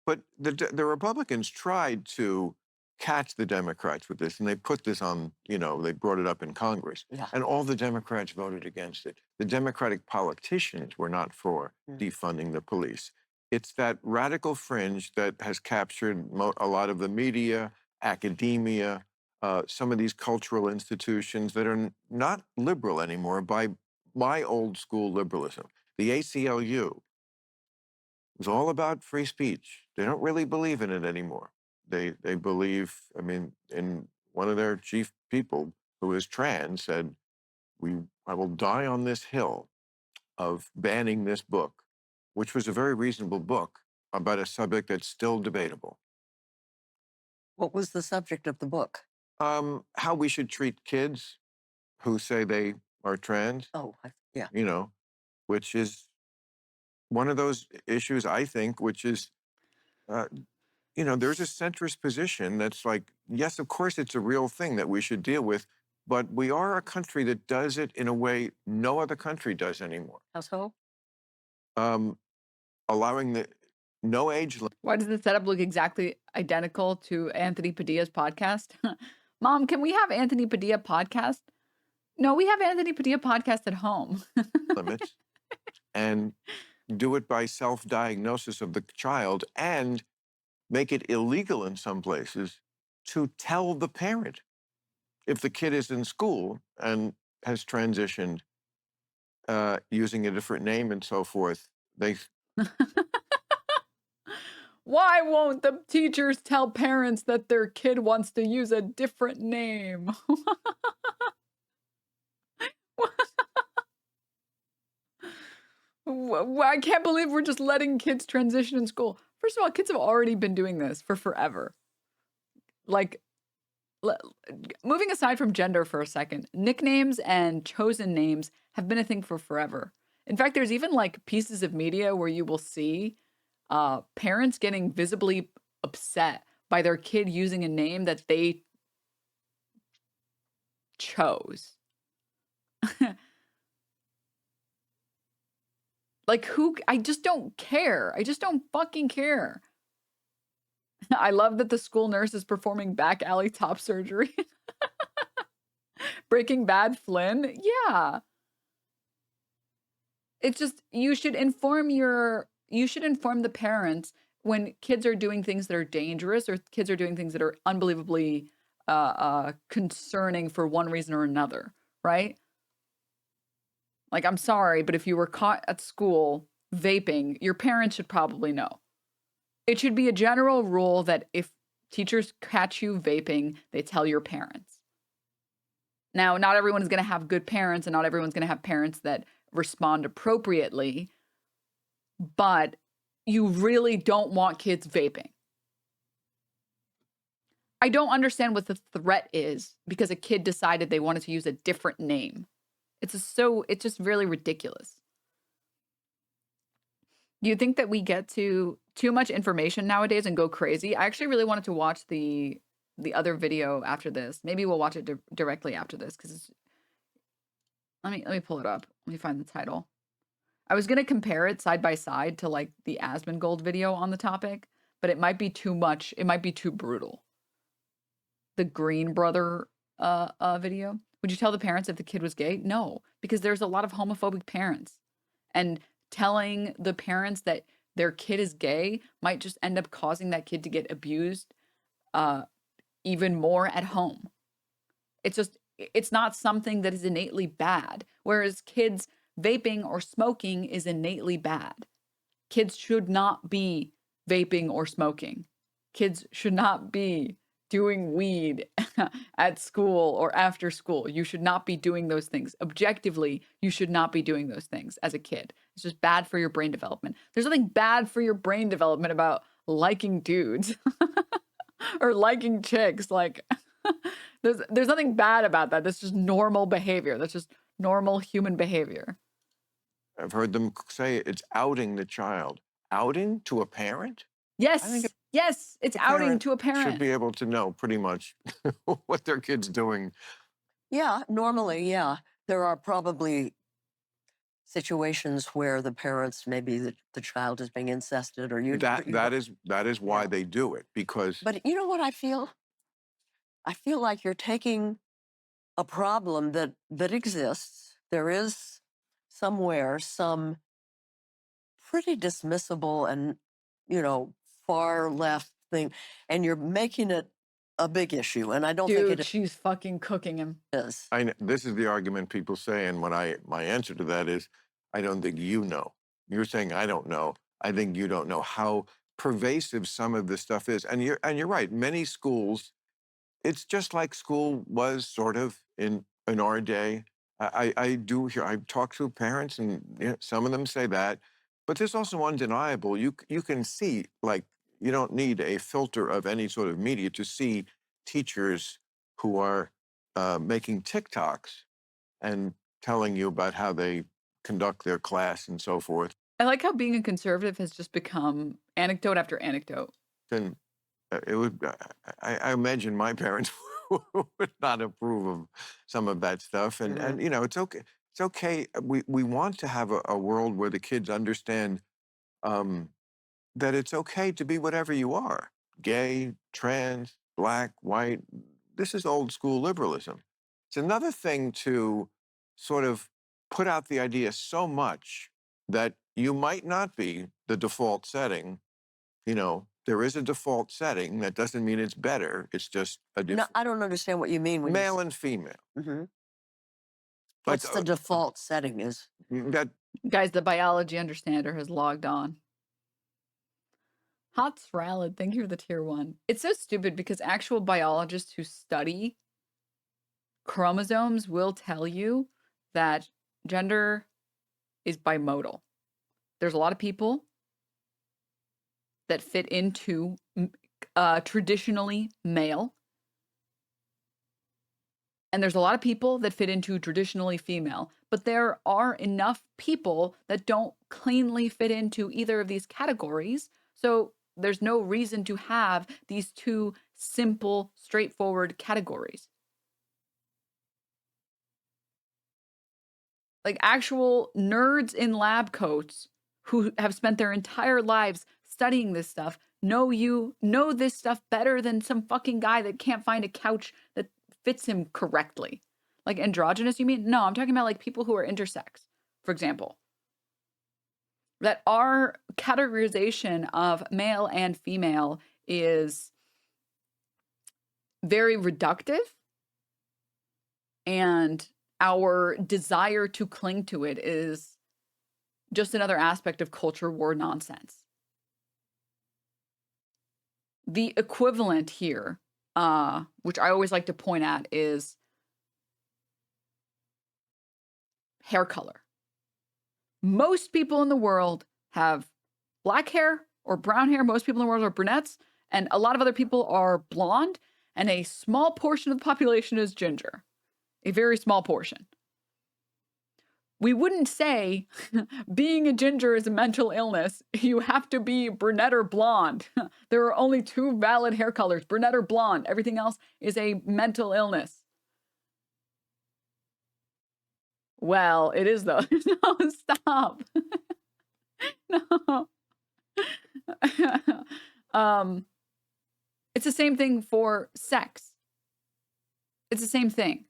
But the Republicans tried to catch the Democrats with this, and they put this on, they brought it up in Congress. Yeah. And all the Democrats voted against it. The Democratic politicians were not for defunding the police. It's that radical fringe that has captured a lot of the media, academia, some of these cultural institutions that are not liberal anymore by my old school liberalism. The ACLU was all about free speech. They don't really believe in it anymore. They believe, I mean, in one of their chief people who is trans said, I will die on this hill of banning this book, which was a very reasonable book about a subject that's still debatable. What was the subject of the book? How we should treat kids who say they are trans. Oh, yeah. Which is one of those issues, I think, which is, there's a centrist position that's like, yes, of course, it's a real thing that we should deal with, but we are a country that does it in a way no other country does anymore. How so? Allowing no age limit. Why does the setup look exactly identical to Anthony Padilla's podcast? Mom, can we have Anthony Padilla podcast? No, we have Anthony Padilla podcast at home. Limits. And do it by self-diagnosis of the child, and make it illegal in some places to tell the parent if the kid is in school and has transitioned. using a different name and so forth. They Why won't the teachers tell parents that their kid wants to use a different name? I can't believe we're just letting kids transition in school. First of all, kids have already been doing this for forever. Like, moving aside from gender for a second, nicknames and chosen names have been a thing for forever. In fact, there's even like pieces of media where you will see parents getting visibly upset by their kid using a name that they chose. Like, who? I just don't care. I just don't fucking care. I love that the school nurse is performing back alley top surgery. Breaking Bad Flynn. Yeah. It's just you should inform the parents when kids are doing things that are dangerous or kids are doing things that are unbelievably concerning for one reason or another, right? Like, I'm sorry, but if you were caught at school vaping, your parents should probably know. It should be a general rule that if teachers catch you vaping, they tell your parents. Now, not everyone is going to have good parents and not everyone's going to have parents that respond appropriately, but you really don't want kids vaping. I don't understand what the threat is because a kid decided they wanted to use a different name. It's just really ridiculous. Do you think that we get to too much information nowadays and go crazy? I actually really wanted to watch the other video after this. Maybe we'll watch it directly after this because let me pull it up. Let me find the title. I was going to compare it side by side to like the Asmongold video on the topic, but it might be too much. It might be too brutal. The Green Brother video. Would you tell the parents if the kid was gay? No, because there's a lot of homophobic parents. And telling the parents that their kid is gay might just end up causing that kid to get abused even more at home. It's not something that is innately bad. Whereas kids vaping or smoking is innately bad. Kids should not be vaping or smoking. Kids should not be doing weed at school or after school. You should not be doing those things. Objectively, you should not be doing those things as a kid. It's just bad for your brain development. There's nothing bad for your brain development about liking dudes or liking chicks. Like, there's nothing bad about that. That's just normal behavior. That's just normal human behavior. I've heard them say it's outing the child. Outing to a parent? Yes. Yes, it's outing to a parent. Should be able to know pretty much what their kid's doing. Yeah, normally, yeah. There are probably situations where the parents, maybe the child is being incested or you. That is why they do it, because. But you know what I feel? I feel like you're taking a problem that exists. There is somewhere some pretty dismissible and, far left thing, and you're making it a big issue. And I don't think it she's fucking cooking him. is. This is the argument people say, and my answer to that is, I don't think you know. You're saying I don't know. I think you don't know how pervasive some of this stuff is. And you're right. Many schools, it's just like school was sort of in our day. I've talked to parents, and some of them say that, but there's also undeniable. You can see, like, you don't need a filter of any sort of media to see teachers who are making TikToks and telling you about how they conduct their class and so forth. I like how being a conservative has just become anecdote after anecdote. And it would, I imagine my parents would not approve of some of that stuff. And it's okay. It's okay. We want to have a world where the kids understand that it's okay to be whatever you are. Gay, trans, black, white. This is old school liberalism. It's another thing to sort of put out the idea so much that you might not be the default setting. There is a default setting. That doesn't mean it's better. It's just a different. No, I don't understand what you mean. When male and female. Mm-hmm. Like What's the default setting is? that. Guys, the biology understander has logged on. Hot Salad, thank you for the tier 1. It's so stupid because actual biologists who study chromosomes will tell you that gender is bimodal. There's a lot of people that fit into traditionally male, and there's a lot of people that fit into traditionally female, but there are enough people that don't cleanly fit into either of these categories. So there's no reason to have these two simple, straightforward categories. Like actual nerds in lab coats who have spent their entire lives studying this stuff know this stuff better than some fucking guy that can't find a couch that fits him correctly. Like androgynous, you mean? No, I'm talking about like people who are intersex, for example. That our categorization of male and female is very reductive, and our desire to cling to it is just another aspect of culture war nonsense. The equivalent here, which I always like to point at, is hair color. Most people in the world have black hair or brown hair. Most people in the world are brunettes, and a lot of other people are blonde, and a small portion of the population is ginger. A very small portion. We wouldn't say being a ginger is a mental illness. You have to be brunette or blonde. There are only two valid hair colors, brunette or blonde. Everything else is a mental illness. Well, it is though. No, stop. No. It's the same thing for sex. It's the same thing.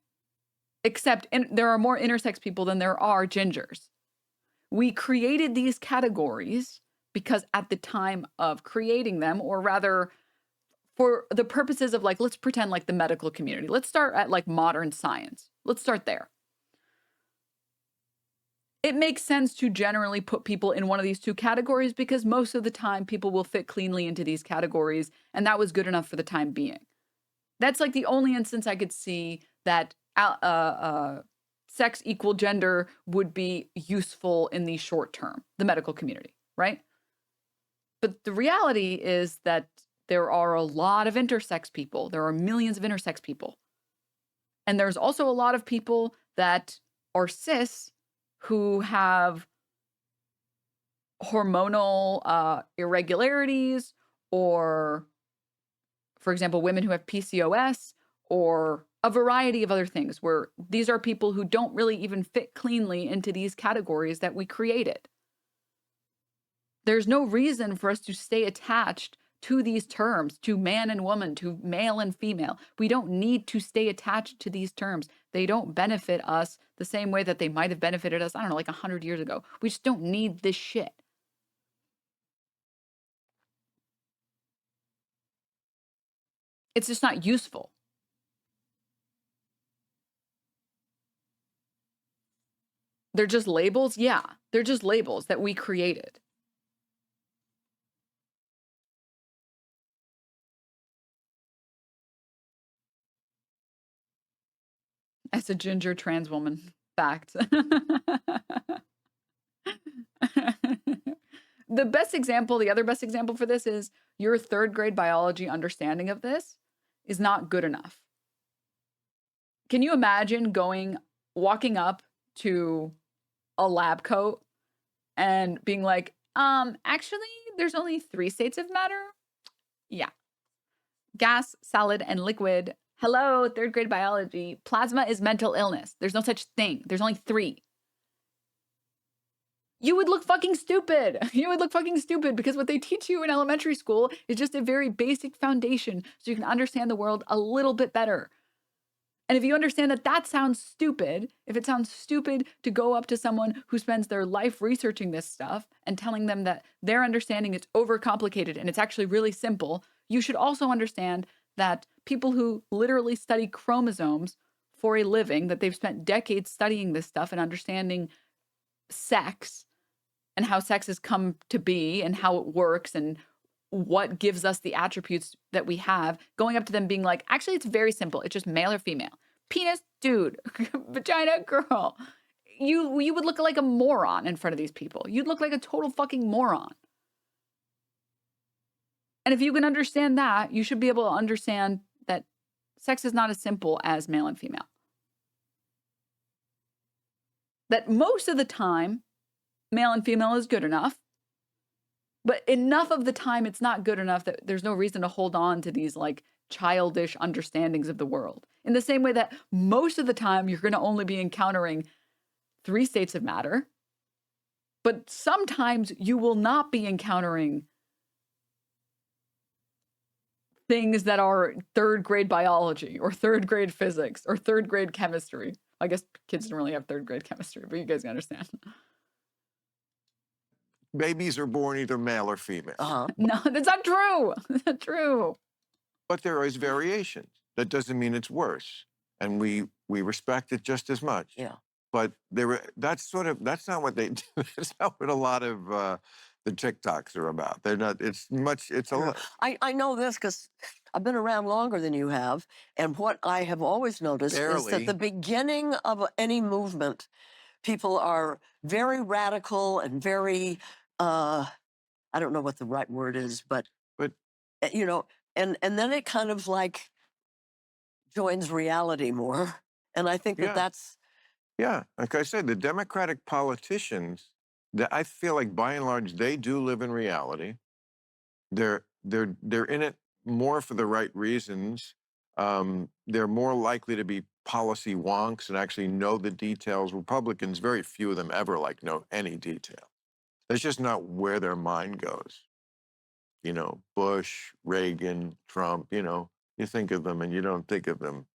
Except there are more intersex people than there are gingers. We created these categories because at the time of creating them, or rather for the purposes of like, let's pretend like the medical community. Let's start at like modern science. Let's start there. It makes sense to generally put people in one of these two categories because most of the time people will fit cleanly into these categories, and that was good enough for the time being. That's like the only instance I could see that sex equal gender would be useful in the short term, the medical community, right? But the reality is that there are a lot of intersex people. There are millions of intersex people. And there's also a lot of people that are cis who have hormonal irregularities, or, for example, women who have PCOS, or a variety of other things, where these are people who don't really even fit cleanly into these categories that we created. There's no reason for us to stay attached to these terms, to man and woman, to male and female. We don't need to stay attached to these terms. They don't benefit us the same way that they might have benefited us, I don't know, like 100 years ago. We just don't need this shit. It's just not useful. They're just labels? Yeah, they're just labels that we created. As a ginger trans woman, fact. The best example, the other best example for this is your third grade biology understanding of this is not good enough. Can you imagine walking up to a lab coat and being like, actually, there's only 3 states of matter? Yeah. Gas, solid, and liquid. Hello, third grade biology. Plasma is mental illness. There's no such thing. There's only 3. You would look fucking stupid. You would look fucking stupid because what they teach you in elementary school is just a very basic foundation so you can understand the world a little bit better. And if you understand that that sounds stupid, if it sounds stupid to go up to someone who spends their life researching this stuff and telling them that their understanding is overcomplicated and it's actually really simple, you should also understand that people who literally study chromosomes for a living, that they've spent decades studying this stuff and understanding sex and how sex has come to be and how it works and what gives us the attributes that we have, going up to them being like, actually, it's very simple. It's just male or female. Penis, dude. Vagina, girl. You would look like a moron in front of these people. You'd look like a total fucking moron. And if you can understand that, you should be able to understand that sex is not as simple as male and female. That most of the time, male and female is good enough. But enough of the time, it's not good enough that there's no reason to hold on to these like childish understandings of the world. In the same way that most of the time, you're going to only be encountering 3 states of matter. But sometimes you will not be encountering things that are 3rd grade biology or 3rd grade physics or 3rd grade chemistry. I guess kids don't really have 3rd grade chemistry, but you guys can understand. Babies are born either male or female. No, that's not true. That's not true. But there is variations. That doesn't mean it's worse. And we respect it just as much. Yeah. But that's not what they do. That's not what a lot of the TikToks are about. They're not, it's a lot. I know this because I've been around longer than you have. And what I have always noticed is that the beginning of any movement, people are very radical and very, I don't know what the right word is, but you know, and then it kind of like joins reality more. And I think that's... Yeah, like I said, the Democratic politicians, I feel like by and large, they do live in reality. They're in it more for the right reasons. They're more likely to be policy wonks and actually know the details. Republicans, very few of them ever know any detail. That's just not where their mind goes. You know, Bush, Reagan, Trump, you think of them and you don't think of them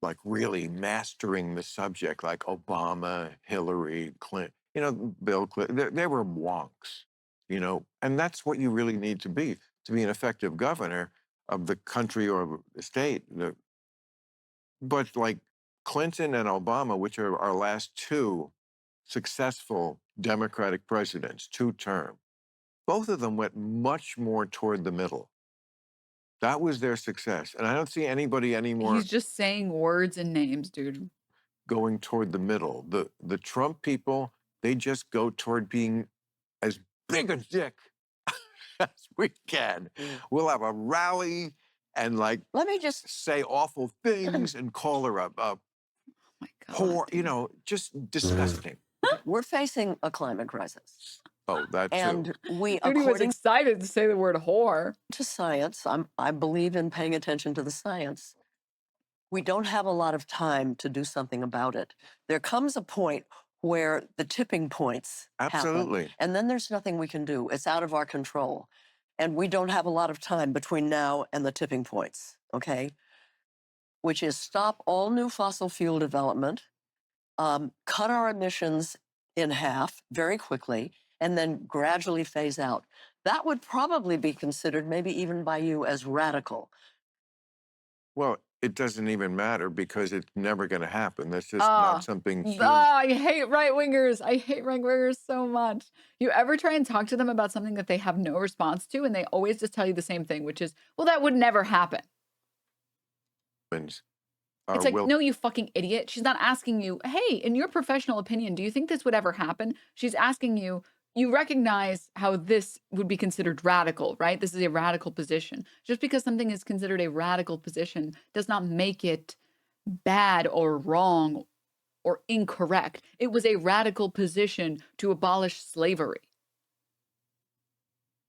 like really mastering the subject, like Obama, Hillary Clinton, Bill Clinton. They were wonks, and that's what you really need to be an effective governor of the country or the state. But like Clinton and Obama, which are our last 2 successful Democratic presidents, 2-term, both of them went much more toward the middle. That was their success. And I don't see anybody anymore. He's just saying words and names, dude. Going toward the middle. The Trump people, they just go toward being as big a dick as we can. We'll have a rally and let me just say awful things and call her a oh my God, whore, just disgusting. We're facing a climate crisis. Oh, that too. And we, dude, he was excited to say the word whore. To science, I believe in paying attention to the science. We don't have a lot of time to do something about it. There comes a point where the tipping points happen, and then there's nothing we can do. It's out of our control. And we don't have a lot of time between now and the tipping points, okay? Which is stop all new fossil fuel development, cut our emissions in half very quickly, and then gradually phase out. That would probably be considered, maybe even by you, as radical. Well, it doesn't even matter because it's never going to happen. That's just not something. I hate right-wingers. I hate right-wingers so much. You ever try and talk to them about something that they have no response to, and they always just tell you the same thing, which is, well, that would never happen. It's like, no, you fucking idiot. She's not asking you, hey, in your professional opinion, do you think this would ever happen? She's asking you, you recognize how this would be considered radical, right? This is a radical position. Just because something is considered a radical position does not make it bad or wrong or incorrect. It was a radical position to abolish slavery.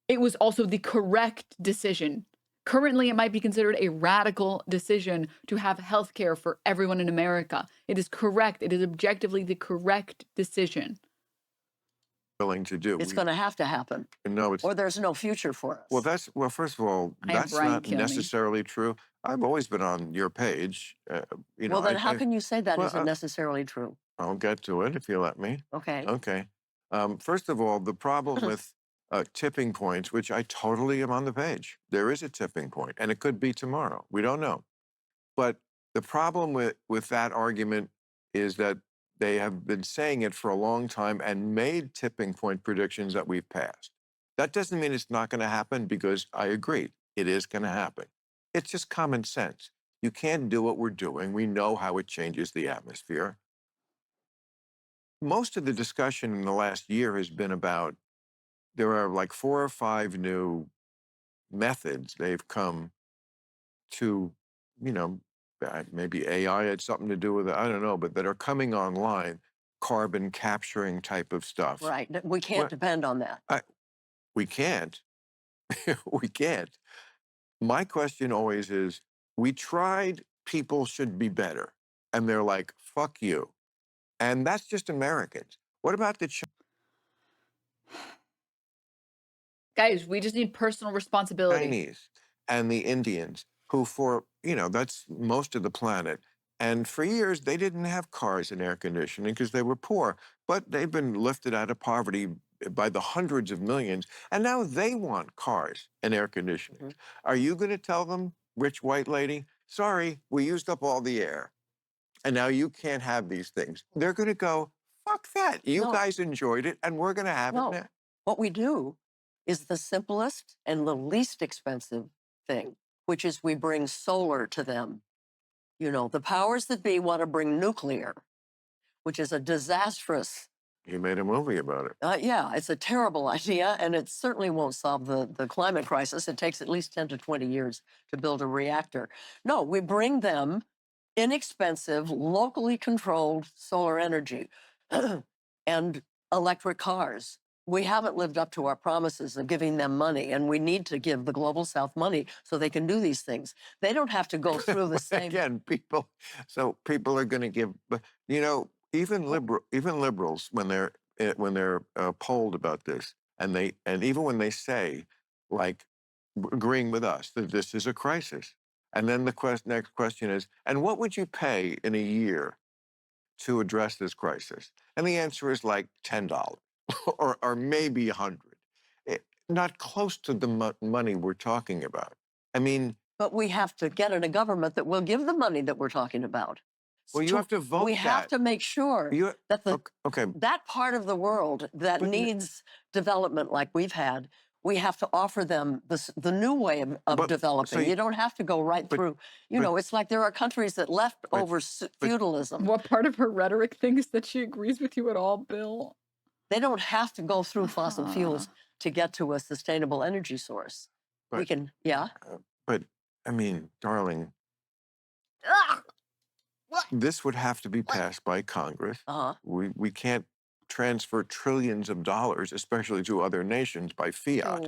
It was also the correct decision. Currently, it might be considered a radical decision to have health care for everyone in America. It is correct. It is objectively the correct decision. Willing to do. It's going to have to happen. No, or there's no future for us. Well, first of all, that's not necessarily true. I've always been on your page. Well, then how can you say that isn't necessarily true? I'll get to it if you let me. Okay. Okay. First of all, the problem with tipping points, which I totally am on the page. There is a tipping point, and it could be tomorrow. We don't know. But The problem with that argument is that they have been saying it for a long time and made tipping point predictions that we've passed. That doesn't mean it's not going to happen, because I agree, it is going to happen. It's just common sense. You can't do what we're doing. We know how it changes the atmosphere. Most of the discussion in the last year has been about, there are like 4 or 5 new methods they've come to, you know, maybe AI had something to do with it, I don't know, but that are coming online, carbon capturing type of stuff. Right. We can't Well, depend on that. we can't. We can't. My question always is, we tried, people should be better. And they're like, fuck you. And that's just Americans. What about the Guys, we just need personal responsibility. Chinese and the Indians, who that's most of the planet. And for years, they didn't have cars and air conditioning because they were poor. But they've been lifted out of poverty by the hundreds of millions. And now they want cars and air conditioning. Mhm. Are you going to tell them, rich white lady, sorry, we used up all the air, and now you can't have these things? They're going to go, fuck that. You No. guys enjoyed it, and we're going to have it No. now. What we do is the simplest and the least expensive thing, which is we bring solar to them. You know, the powers that be want to bring nuclear, which is a disastrous. You made a movie about it. Yeah, it's a terrible idea, and it certainly won't solve the climate crisis. It takes at least 10 to 20 years to build a reactor. No, we bring them inexpensive, locally controlled solar energy and electric cars. We haven't lived up to our promises of giving them money, and we need to give the Global South money so they can do these things. They don't have to go through the same. Again, people are going to give, but even liberals, when they're polled about this, and even when they say, like, agreeing with us that this is a crisis, and then the next question is, and what would you pay in a year to address this crisis? And the answer is like $10 or maybe 100. Not close to the money we're talking about. I mean, but we have to get in a government that will give the money that we're talking about. well, you have to vote. We have to make sure that that part of the world that needs development like we've had, we have to offer them the new way of developing. You don't have to go right through. It's like there are countries that left over feudalism. What part of her rhetoric thinks that she agrees with you at all, Bill? They don't have to go through fossil fuels to get to a sustainable energy source. We can, yeah. But, I mean, darling, this would have to be passed by Congress. We can't transfer trillions of dollars, especially to other nations, by fiat.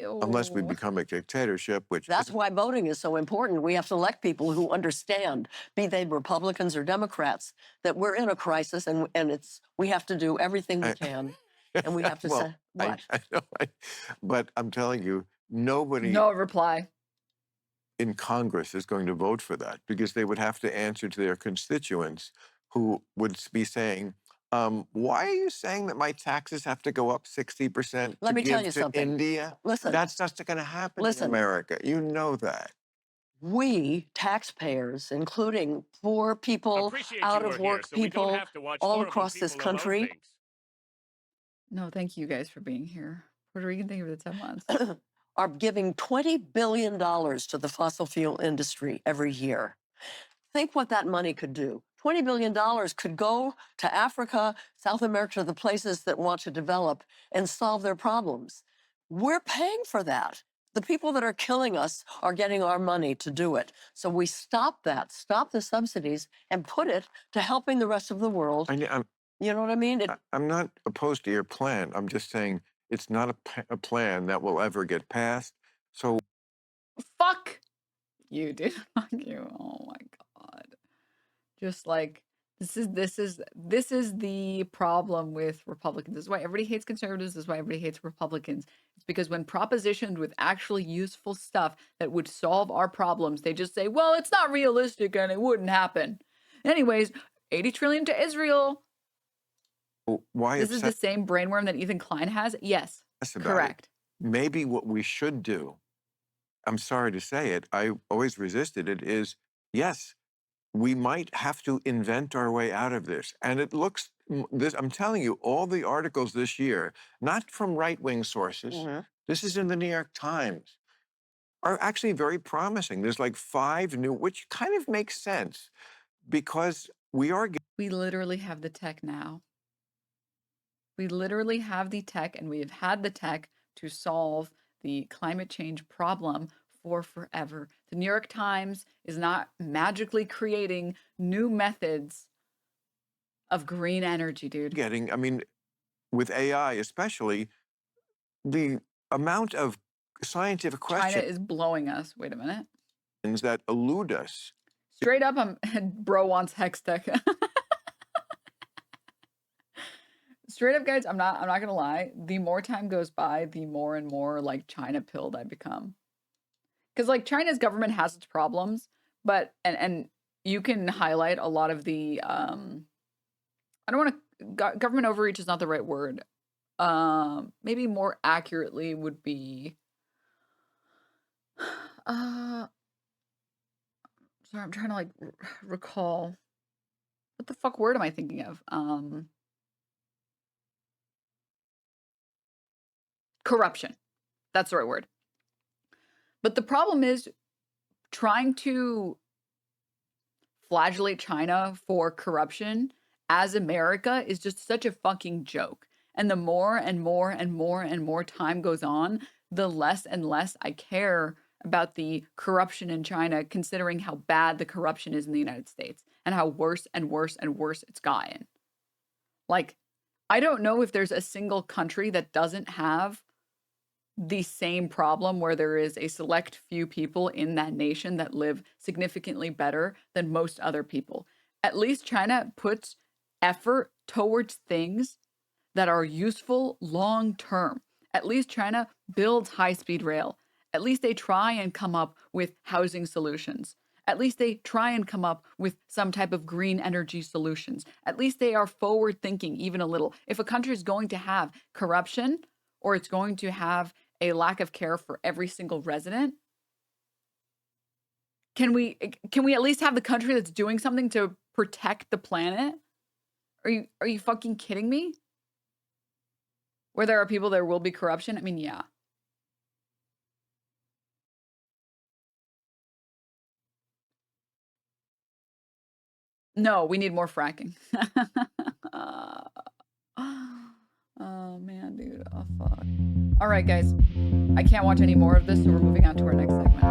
Unless we become a dictatorship, which... That's why voting is so important. We have to elect people who understand, be they Republicans or Democrats, that we're in a crisis, and we have to do everything we can. And we have to say, what? I know, but I'm telling you, nobody... No reply. ...in Congress is going to vote for that, because they would have to answer to their constituents who would be saying, why are you saying that my taxes have to go up 60% Let me tell you something. India? Listen. That's just going to happen in America. You know that. We, taxpayers, including poor people, out-of-work people, all across this country. No, thank you guys for being here. Puerto Rican, thank you for the 10 months. Are giving $20 billion to the fossil fuel industry every year. Think what that money could do. $20 billion could go to Africa, South America, the places that want to develop and solve their problems. We're paying for that. The people that are killing us are getting our money to do it. So we stop that, stop the subsidies, and put it to helping the rest of the world. You know what I mean? I'm not opposed to your plan. I'm just saying it's not a plan that will ever get passed. So fuck you, dude. Fuck you. Oh my God. Just like this is the problem with Republicans. This is why everybody hates conservatives. This is why everybody hates Republicans. It's because when propositioned with actually useful stuff that would solve our problems, they just say, well, it's not realistic and it wouldn't happen. Anyways, 80 trillion to Israel. Why this is the same brainworm that Ethan Klein has? Yes, correct. Maybe what we should do, I'm sorry to say it, I always resisted it, is yes, we might have to invent our way out of this. And it looks, I'm telling you, all the articles this year, not from right-wing sources, this is in the New York Times, are actually very promising. There's like 5 new, which kind of makes sense because we literally have the tech now. We literally have the tech, and we have had the tech to solve the climate change problem for forever. The New York Times is not magically creating new methods of green energy, dude. I mean, with AI especially, the amount of scientific China questions is blowing us. Wait a minute. that elude us. Straight up, bro wants hex tech. Straight up, guys, I'm not gonna lie. The more time goes by, the more and more like China pilled I become. Because like China's government has its problems, but and you can highlight a lot of the I don't want to, government overreach is not the right word. Maybe more accurately would be sorry, I'm trying to like recall what the fuck word am I thinking of? Corruption. That's the right word. But the problem is trying to flagellate China for corruption as America is just such a fucking joke. And the more and more and more and more time goes on, the less and less I care about the corruption in China, considering how bad the corruption is in the United States and how worse and worse and worse it's gotten. Like, I don't know if there's a single country that doesn't have the same problem where there is a select few people in that nation that live significantly better than most other people. At least China puts effort towards things that are useful long term. At least China builds high-speed rail. At least they try and come up with housing solutions. At least they try and come up with some type of green energy solutions. At least they are forward thinking even a little. If a country is going to have corruption or it's going to have a lack of care for every single resident, can we at least have the country that's doing something to protect the planet? Are you fucking kidding me? Where there are people, there will be corruption? I mean, yeah. No, we need more fracking. Oh, man, dude. Oh, fuck. All right, guys. I can't watch any more of this, so we're moving on to our next segment.